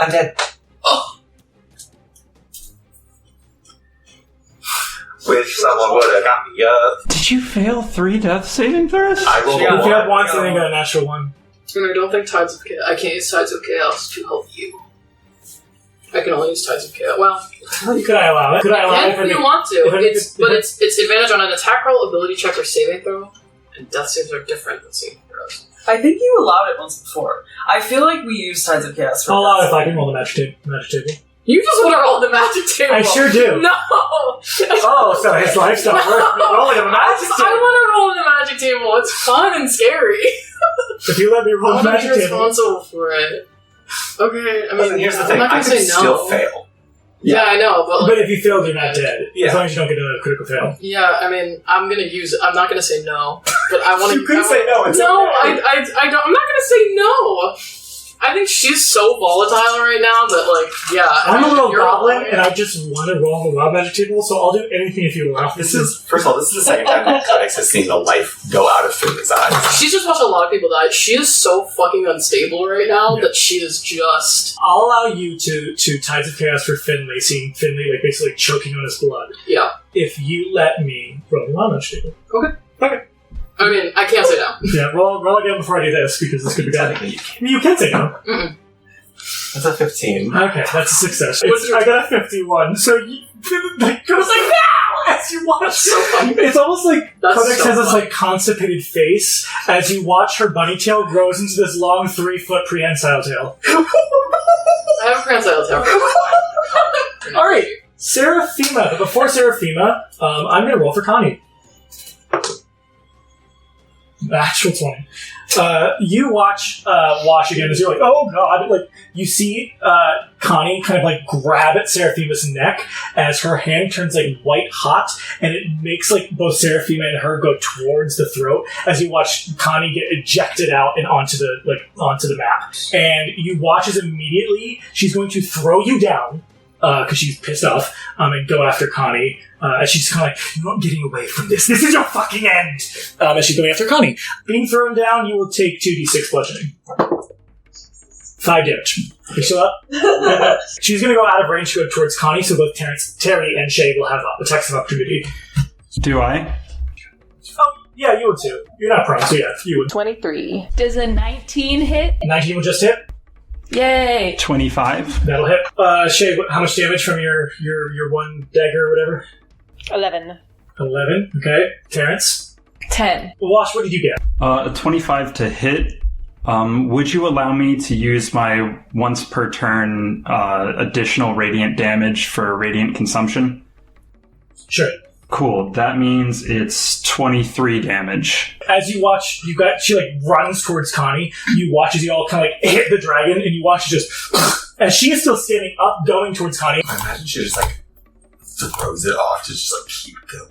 dead. Oh! Wish someone would have got me up. Did you fail 3 death saving throws? I rolled You a 1. failed once and then got a natural 1. And I don't think I can't use Tides of Chaos to help you. I can only use Tides of Chaos. Well, Could I allow it? Could I allow it? if you want to. It's advantage on an attack roll, ability check, or saving throw. And death saves are different than saving throws. I think you allowed it once before. I feel like we used Tides of Chaos for I'll allow it if I can roll the magic table. You just want to roll the magic table. I sure do. No! Oh, so his life's not worth rolling a magic I table. want to roll the magic table. It's fun and scary. If you let me roll I the want to magic be table. responsible for it. Okay, I mean, Listen, here's the I'm thing. not I gonna could say no. still fail. Yeah, I know, but But if you fail, you're not dead. Yeah. As long as you don't get another critical fail. yeah, I mean, I'm not gonna say no, but I want to. You could say no. It's No, okay. I don't. I'm not gonna say no. I think she's so volatile right now that, like, yeah. I'm a little you're goblin, right. and I just want to roll on the wild magic table, so I'll do anything if you allow. This is, first of all, this is the second time that Codex has seen the life go out of Finley's eyes. She's just watched a lot of people die. She is so fucking unstable right now that she is just. I'll allow you to Tides of Chaos for Finley, seeing Finley like basically choking on his blood. Yeah. If you let me roll the wild magic table. Okay. I mean, I can't say no. Yeah, roll again before I do this, because this could be bad. You can say no. Mm-mm. That's a 15. Okay, that's a success. What's your- I got a 51, so you like, goes like, now! As you watch. That's so funny. It's almost like That's Codex so has this funny. like constipated face as you watch her bunny tail grows into this long 3-foot prehensile tail. I have a prehensile tail. Alright, Serafima. But before Serafima, I'm gonna roll for Connie. Natural 20. You watch Wash again as you're like, oh god, like you see Connie kind of like grab at Seraphima's neck as her hand turns like white hot, and it makes like both Seraphima and her go towards the throat as you watch Connie get ejected out and onto the map. And you watch as immediately she's going to throw you down because she's pissed off and go after Connie. As she's kind of like, you're not getting away from this. This is your fucking end! As she's going after Connie. Being thrown down, you will take 2d6 bludgeoning. 5 damage. Are you still up? She's going to go out of range to go towards Connie, so both Terry and Shay will have attacks of opportunity. Do I? Oh, yeah, you would too. You're not prone, so yeah, you would. 23. Does a 19 hit? 19 will just hit. Yay! 25. That'll hit. Shay, how much damage from your one dagger or whatever? 11. 11. Okay. Terrence? 10. Wash, what did you get? A 25 to hit. Would you allow me to use my once per turn additional radiant damage for radiant consumption? Sure. Cool. That means it's 23 damage. As you watch, she like runs towards Connie. You watch as you all kind of like hit the dragon, and you watch it just as she is still standing up, going towards Connie. I imagine she just like throws it off to just like keep going.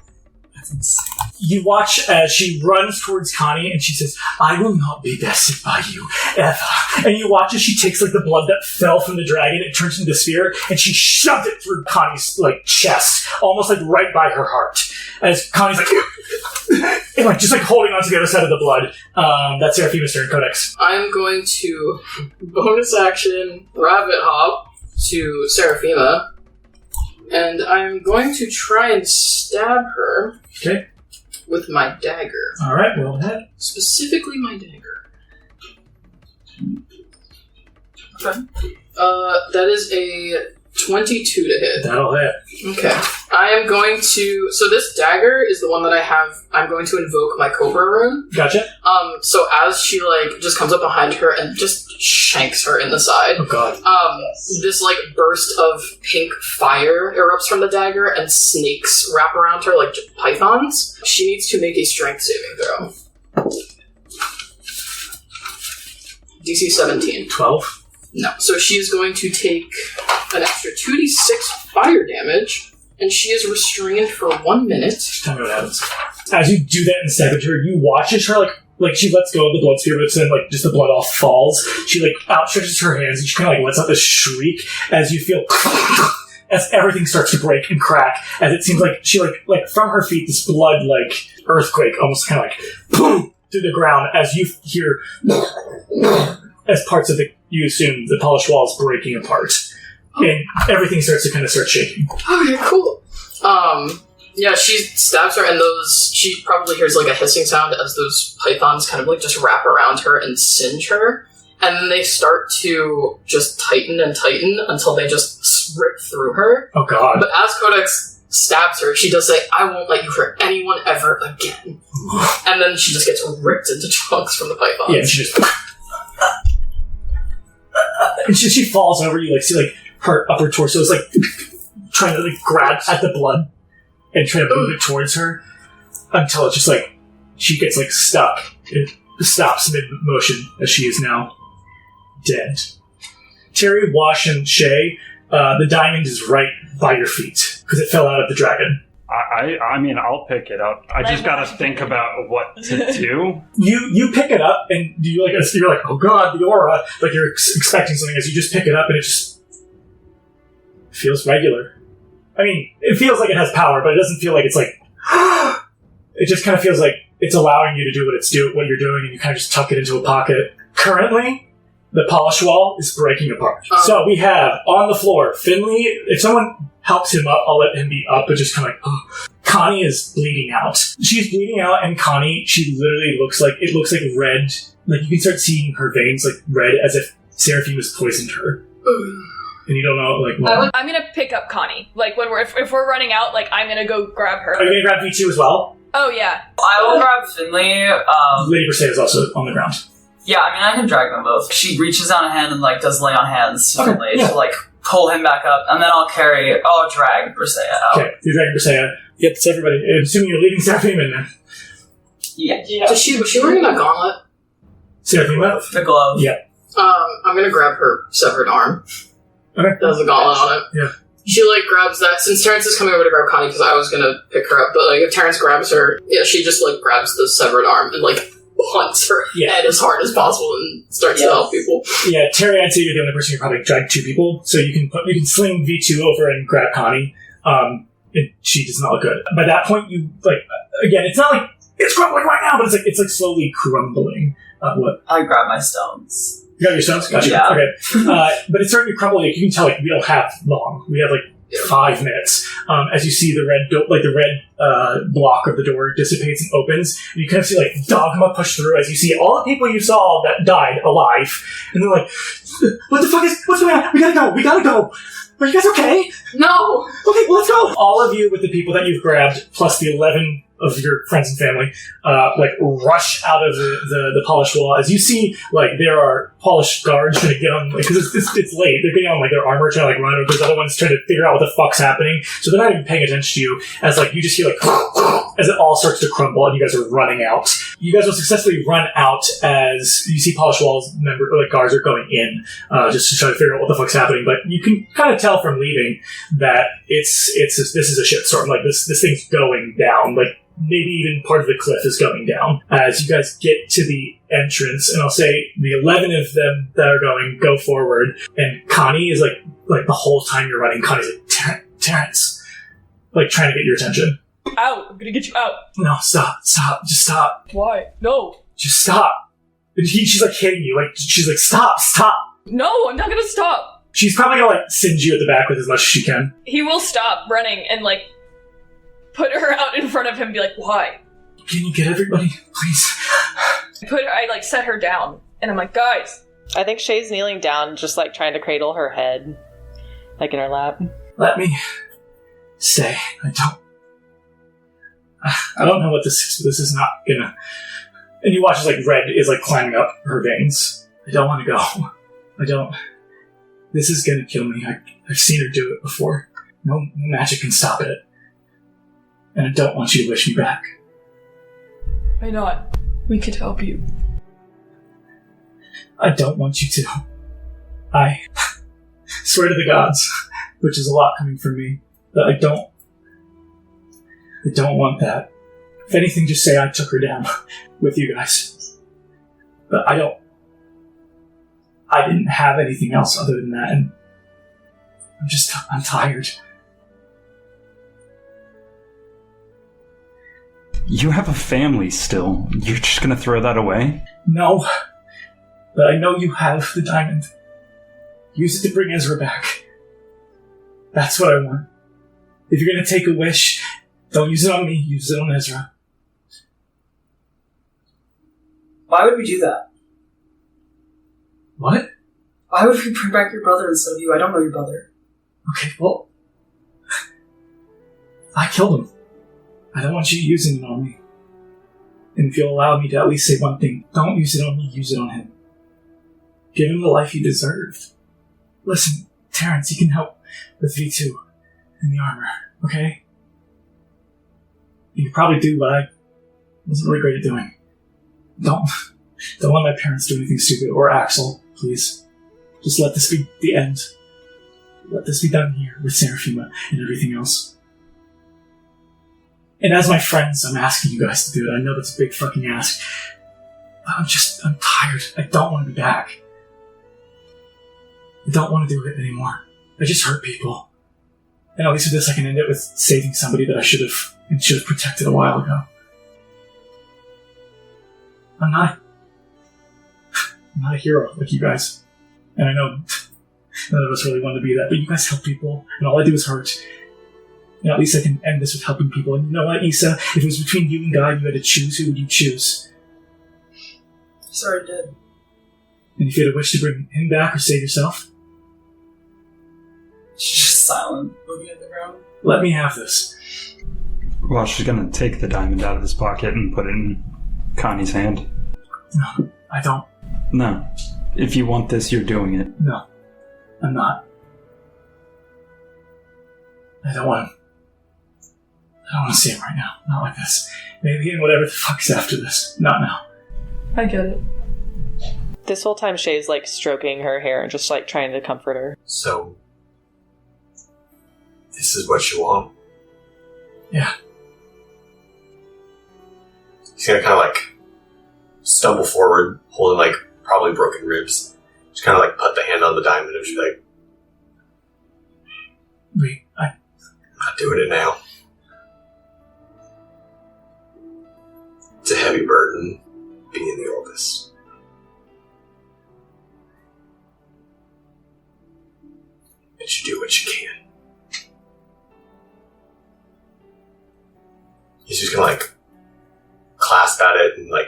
That's insane. You watch as she runs towards Connie, and she says, "I will not be bested by you ever." And you watch as she takes like the blood that fell from the dragon, it turns into a sphere, and she shoves it through Connie's like chest, almost like right by her heart. As Connie's like, and like just like holding on to the other side of the blood. That's Seraphima's turn. Codex. I'm going to bonus action rabbit hop to Serafima, and I'm going to try and stab her. Okay. With my dagger. All right. Roll ahead. Specifically, my dagger. Okay. That is a 22 to hit. That'll hit. Okay. I am going to... So this dagger is the one that I have... I'm going to invoke my Cobra rune. Gotcha. So as she, like, just comes up behind her and just shanks her in the side, Oh god. this, like, burst of pink fire erupts from the dagger and snakes wrap around her like pythons. She needs to make a strength saving throw. DC 17. 12. No. So she is going to take an extra 2d6 fire damage, and she is restrained for 1 minute. Tell me what happens. As you do that and stab at her, you watch as her like she lets go of the blood sphere, but then like just the blood all falls. She like outstretches her hands and she kind of like lets out this shriek as you feel as everything starts to break and crack. As it seems like she like from her feet this blood like earthquake almost kind of like boom through the ground as you hear as parts of you assume the polished walls breaking apart. And everything starts to start shaking. Okay, cool. Yeah, she stabs her, and she probably hears like a hissing sound as those pythons kind of like just wrap around her and singe her, and then they start to just tighten and tighten until they just rip through her. Oh god. But as Codex stabs her, she does say, "I won't let you hurt anyone ever again." And then she just gets ripped into chunks from the pythons. Yeah, and she just and she falls over. You like see like her upper torso is like trying to like grab at the blood and try to move it towards her until it's just like she gets like stuck. It stops mid motion as she is now dead. Terry, Wash, and Shay, the diamond is right by your feet because it fell out of the dragon. I mean, I'll pick it up. I just gotta think about what to do. You pick it up and you're like, oh god, the aura. Like you're expecting something as you just pick it up and it just feels regular. I mean, it feels like it has power, but it doesn't feel like it's like. It just kind of feels like it's allowing you to do what you're doing, and you kind of just tuck it into a pocket. Currently, the polish wall is breaking apart. So we have on the floor Finley. If someone helps him up, I'll let him be up, but just kind of like, oh. Connie is bleeding out. She's bleeding out, and Connie, she literally looks like red. Like you can start seeing her veins like red, as if Seraphima's poisoned her. And you don't know, like, what? I'm gonna pick up Connie. Like, when if we're running out, like, I'm gonna go grab her. Are you gonna grab V2 as well? Oh, yeah. I will grab Finley. Lady Serafima is also on the ground. Yeah, I mean, I can drag them both. She reaches out a hand and, like, does lay on hands to Finley to, like, pull him back up, and then I'll drag Briseia out. Okay, you're dragging Briseia. Yep, it's everybody. I'm assuming you're leaving Serafima in there. Yeah. Was she wearing that gauntlet? Serafima? The glove. Yeah. I'm gonna grab her severed arm. Okay. That has a gauntlet on it. Yeah. She, like, grabs that. Since Terrence is coming over to grab Connie, because I was gonna pick her up, but, like, if Terrence grabs her, yeah, she just, like, grabs the severed arm and, like, hunts her head as hard as possible and starts to help people. Yeah, Terry, I'd say you're the only person who can probably drag 2 people, so you can sling V2 over and grab Connie. She does not look good. By that point, you, like, again, it's not like it's crumbling right now, but it's like slowly crumbling. What? I grab my stones. You got your stones? Gotcha. Yeah. Okay. But it's starting to crumble. Like, you can tell, like, we don't have long. We have, like, 5 minutes. As you see the red block of the door dissipates and opens, and you kind of see, like, Dogma push through as you see all the people you saw that died alive. And they're like, what's going on? We gotta go. Are you guys okay? No! Okay, well, let's go. All of you with the people that you've grabbed, plus the 11 of your friends and family, rush out of the polished wall. As you see, like, there are polished guards trying to get on, because it's late. They're getting on, like, their armor, trying to, like, run over. There's other ones trying to figure out what the fuck's happening. So they're not even paying attention to you, as, like, you just hear, like, as it all starts to crumble, and you guys are running out. You guys will successfully run out as you see polished walls guards are going in, just to try to figure out what the fuck's happening. But you can kind of tell from leaving that this is a shitstorm. Like, this thing's going down. Like, maybe even part of the cliff is going down. As you guys get to the entrance, and I'll say the 11 of them that are going go forward, and Connie is like the whole time you're running, Connie's like, Terrence, like, trying to get your attention. Out! I'm gonna get you out! No, stop, just stop. Why? No! Just stop. She's like hitting you, like, she's like, stop. No, I'm not gonna stop! She's probably gonna, like, singe you at the back with as much as she can. He will stop running and, like, put her out in front of him and be like, why? Can you get everybody, please? I set her down, and I'm like, guys. I think Shay's kneeling down, just, like, trying to cradle her head, like, in her lap. Let me stay. I don't know what this is, but this is not gonna... And you watch as, like, red is, like, climbing up her veins. I don't want to go. This is gonna kill me. I've seen her do it before. No magic can stop it. And I don't want you to wish me back. Why not? We could help you. I don't want you to. I swear to the gods, which is a lot coming from me, that I don't want that. If anything, just say I took her down with you guys. But I didn't have anything else other than that, and I'm tired. You have a family still. You're just gonna throw that away? No. But I know you have the diamond. Use it to bring Ezra back. That's what I want. If you're gonna take a wish, don't use it on me, use it on Ezra. Why would we do that? What? Why would we bring back your brother instead of you? I don't know your brother. Okay, well... I killed him. I don't want you using it on me. And if you'll allow me to at least say one thing, don't use it on me, use it on him. Give him the life he deserved. Listen, Terrence, he can help with V2 and the armor, okay? You can probably do what I wasn't really great at doing. Don't let my parents do anything stupid, or Axel, please. Just let this be the end. Let this be done here with Serafima and everything else. And as my friends, I'm asking you guys to do it. I know that's a big fucking ask. But I'm tired. I don't want to be back. I don't want to do it anymore. I just hurt people. And at least with this, I can end it with saving somebody that I should have protected a while ago. I'm not a hero like you guys. And I know none of us really want to be that, but you guys help people, and all I do is hurt. And at least I can end this with helping people. And you know what, Issa? If it was between you and God, you had to choose, who would you choose? Sorry, did. And if you had a wish to bring him back or save yourself? She's just silent, looking at the ground. Let me have this. Well, she's gonna take the diamond out of his pocket and put it in Connie's hand. No, I don't. No. If you want this, you're doing it. No, I'm not. I don't want to see him right now. Not like this. Maybe in whatever the fuck's after this. Not now. I get it. This whole time Shay's like stroking her hair and just like trying to comfort her. So, this is what you want? Yeah. He's gonna kind of like stumble forward, holding like probably broken ribs. Just kind of like put the hand on the diamond and just be like, Wait, I'm not doing it now. It's a heavy burden being the oldest. But you do what you can. He's just gonna like clasp at it and like,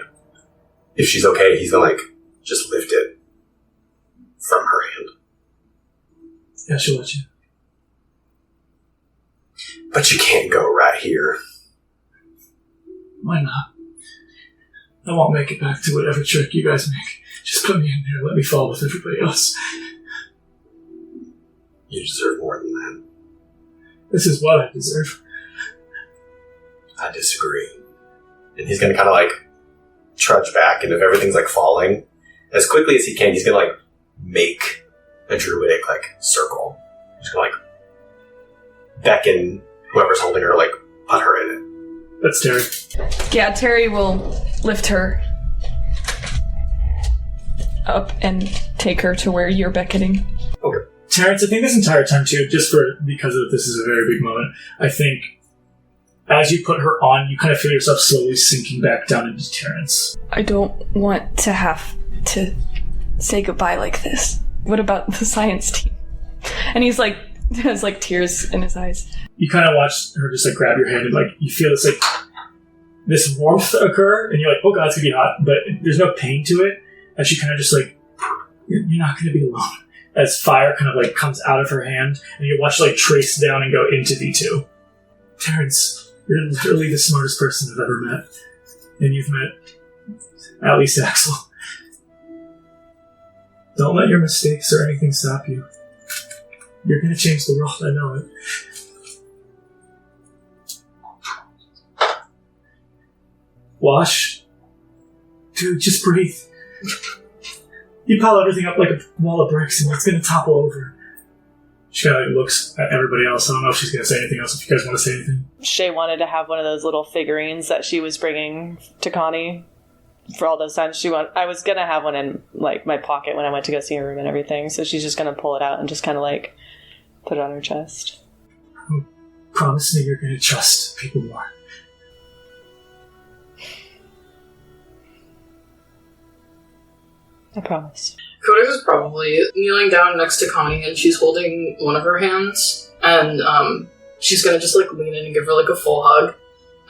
if she's okay, he's gonna like just lift it from her hand. yeah, she'll let you. But you can't go right here. Why not? I won't make it back to whatever trick you guys make. Just put me in there and let me fall with everybody else. You deserve more than that. This is what I deserve. I disagree. And he's gonna kind of like trudge back, and if everything's like falling, as quickly as he can, he's gonna like make a druidic like circle. He's gonna like beckon whoever's holding her, like put her in it. That's Terry. Yeah, Terry will lift her up and take her to where you're beckoning. Okay. Terrence, I think this entire time too, because of this is a very big moment, I think as you put her on, you kind of feel yourself slowly sinking back down into Terrence. I don't want to have to say goodbye like this. What about the science team? And he's like, has like tears in his eyes. You kind of watch her just like grab your hand and like you feel this like this warmth occur, and you're like, oh god, it's gonna be hot, but there's no pain to it. And she kind of just like, you're not gonna be alone. As fire kind of like comes out of her hand, and you watch like trace down and go into V2. Terrence, you're literally the smartest person I've ever met, and you've met at least Axel. Don't let your mistakes or anything stop you. You're gonna change the world, I know it. Wash. Dude, just breathe. You pile everything up like a wall of bricks and it's gonna topple over. She kind of like looks at everybody else. I don't know if she's gonna say anything else, if you guys want to say anything. Shay wanted to have one of those little figurines that she was bringing to Connie for all those times I was gonna have one in like my pocket when I went to go see her room and everything, so she's just gonna pull it out and just kind of like put it on her chest. Promise me you're gonna trust people more. I promise. Codex is probably kneeling down next to Connie, and she's holding one of her hands, and she's gonna just like lean in and give her like a full hug,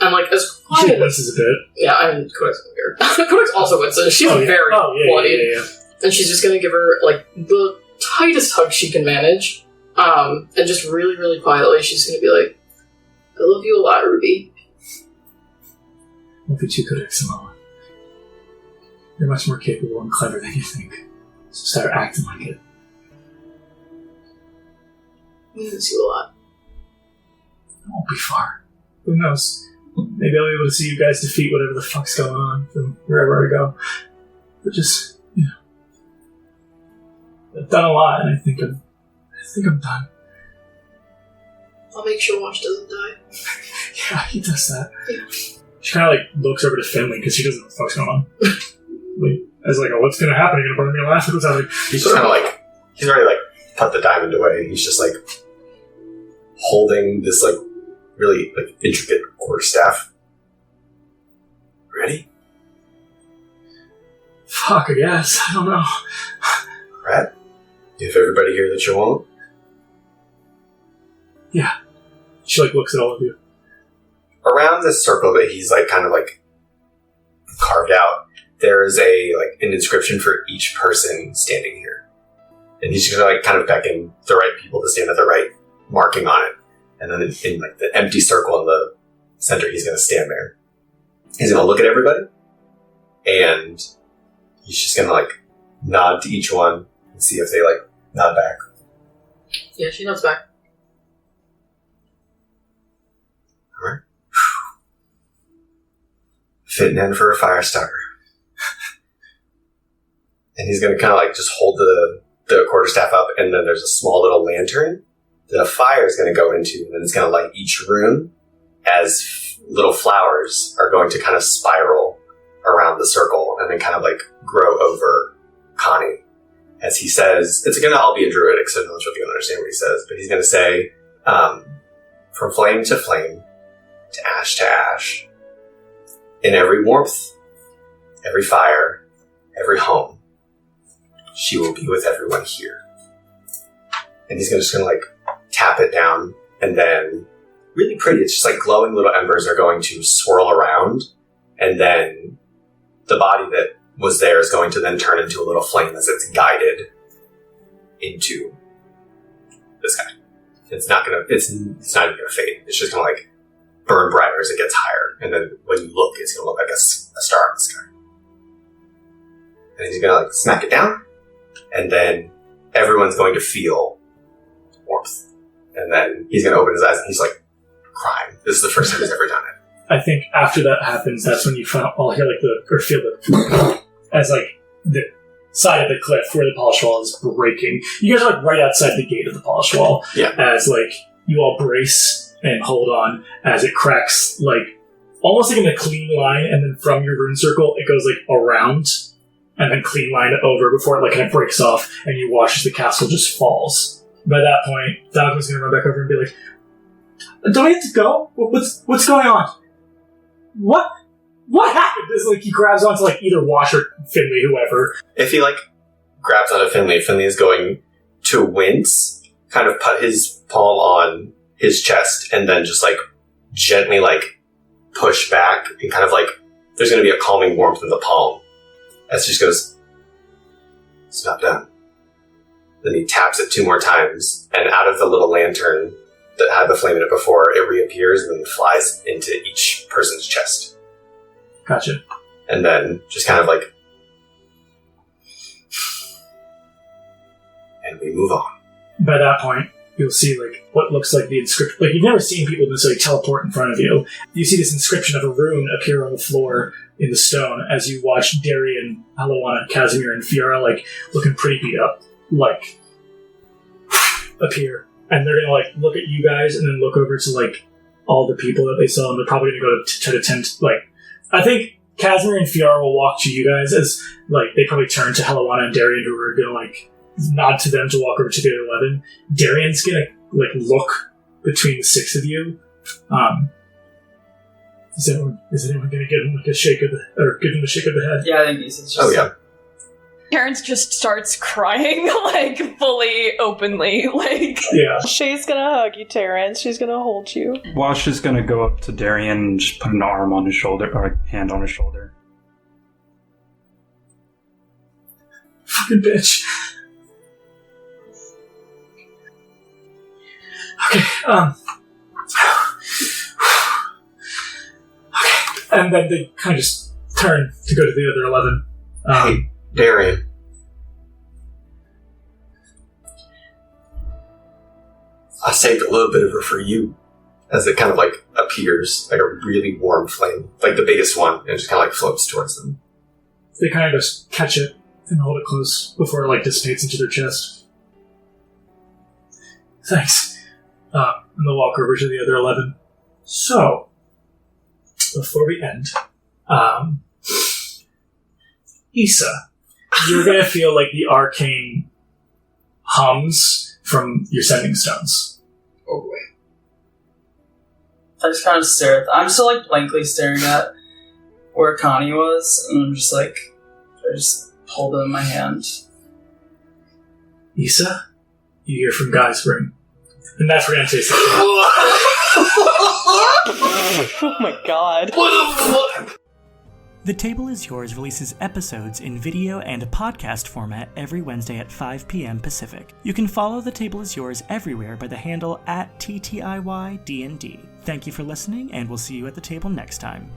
and like as She quiet as winces a bit. yeah, I mean Codex is weird. Codex also winces. She's very bloodied, and she's just gonna give her like the tightest hug she can manage, and just really, really quietly, she's gonna be like, "I love you a lot, Ruby." Look at you, Codex Samoa. You're much more capable and clever than you think. So start acting like it. I miss you a lot. It won't be far. Who knows? Maybe I'll be able to see you guys defeat whatever the fuck's going on from wherever I go. But just, I've done a lot, and I think I'm done. I'll make sure Watch doesn't die. Yeah, he does that. Yeah. She kind of like looks over to Finley because she doesn't know what the fuck's going on. I was like, oh, what's gonna happen? You're gonna burn me alive? What's happening? He's just kind of like, he's already like put the diamond away. He's just like holding this like really like intricate quarterstaff. Ready? Fuck, I guess. I don't know. Right? If everybody here that you want. Yeah. She like looks at all of you. Around this circle that he's like kind of like carved out, there is an inscription for each person standing here. And he's just gonna like kind of beckon the right people to stand at the right marking on it. And then in like the empty circle in the center, he's gonna stand there. He's gonna look at everybody, and he's just gonna like nod to each one and see if they like nod back. Yeah, she nods back. Alright. Fitting in for a Firestarter. And he's gonna kinda like just hold the quarterstaff up, and then there's a small little lantern that a fire is gonna go into, and then it's gonna light each room as little flowers are going to kind of spiral around the circle and then kind of like grow over Connie. As he says, it's going to all be in Druidic, so no one's really going to understand what he says, but he's going to say, from flame to flame, to ash, in every warmth, every fire, every home, she will be with everyone here. And he's just going to like tap it down, and then really pretty, it's just like glowing little embers are going to swirl around, and then the body that was there is going to then turn into a little flame as it's guided into this guy. It's not even gonna fade. It's just gonna like burn brighter as it gets higher, and then when you look, it's gonna look like a star in the sky. And he's gonna like smack it down, and then everyone's going to feel warmth. And then he's gonna open his eyes, and he's like crying. This is the first time he's ever done it. I think after that happens, that's when you all hear like feel the as like the side of the cliff where the polished wall is breaking. You guys are like right outside the gate of the polished wall. Yeah. As like you all brace and hold on as it cracks like almost like in a clean line, and then from your rune circle it goes like around and then clean line over before it like kind of breaks off, and you watch as the castle just falls. By that point, Dogma's gonna run back over and be like, "Don't we have to go? What's going on? What happened?" It's like he grabs onto like either Wash or Finley, whoever. If he like grabs onto Finley is going to wince, kind of put his palm on his chest, and then just like gently like push back, and kind of like there's going to be a calming warmth in the palm as he just goes, "It's not done." Then he taps it 2 more times, and out of the little lantern that had the flame in it before, it reappears and then flies into each person's chest. Gotcha. And then just kind of like, and we move on. By that point, you'll see like what looks like the inscription. Like you've never seen people necessarily teleport in front of you. You see this inscription of a rune appear on the floor in the stone as you watch Darian, Halawana, Casimir, and Fiora like looking pretty beat up, like appear. And they're gonna like look at you guys and then look over to like all the people that they saw, and they're probably gonna go to try to tend. Like, I think Casimir and Fiora will walk to you guys as like they probably turn to Halawana and Darian, who are gonna like nod to them to walk over to the other 11. Darian's gonna like look between the 6 of you. Is anyone gonna give him like a shake of the head? Yeah, I think he's just. Oh yeah. Terrence just starts crying, like, fully, openly, like... Yeah. She's gonna hug you, Terrence. She's gonna hold you. Wash is gonna go up to Darian and just put an arm on his shoulder, or a hand on his shoulder. Fucking bitch. Okay, okay. And then they kind of just turn to go to the other 11. Hey, Darian. I saved a little bit of her for you. As it kind of like appears like a really warm flame, like the biggest one, and it just kind of like floats towards them. They kind of just catch it and hold it close before it dissipates into their chest. Thanks. And they'll walk over to the other 11. So, before we end, Issa, you're going to feel like the arcane hums from your sending stones. Oh, wait. I just kind of stare at I'm still blankly staring at where Connie was, and I'm just I just hold it in my hand. Issa, you hear from Guyspring. And that's where Ante says. Oh my god. What the fuck? The Table is Yours releases episodes in video and podcast format every Wednesday at 5 p.m. Pacific. You can follow The Table is Yours everywhere by the handle @TTIYDND. Thank you for listening, and we'll see you at the table next time.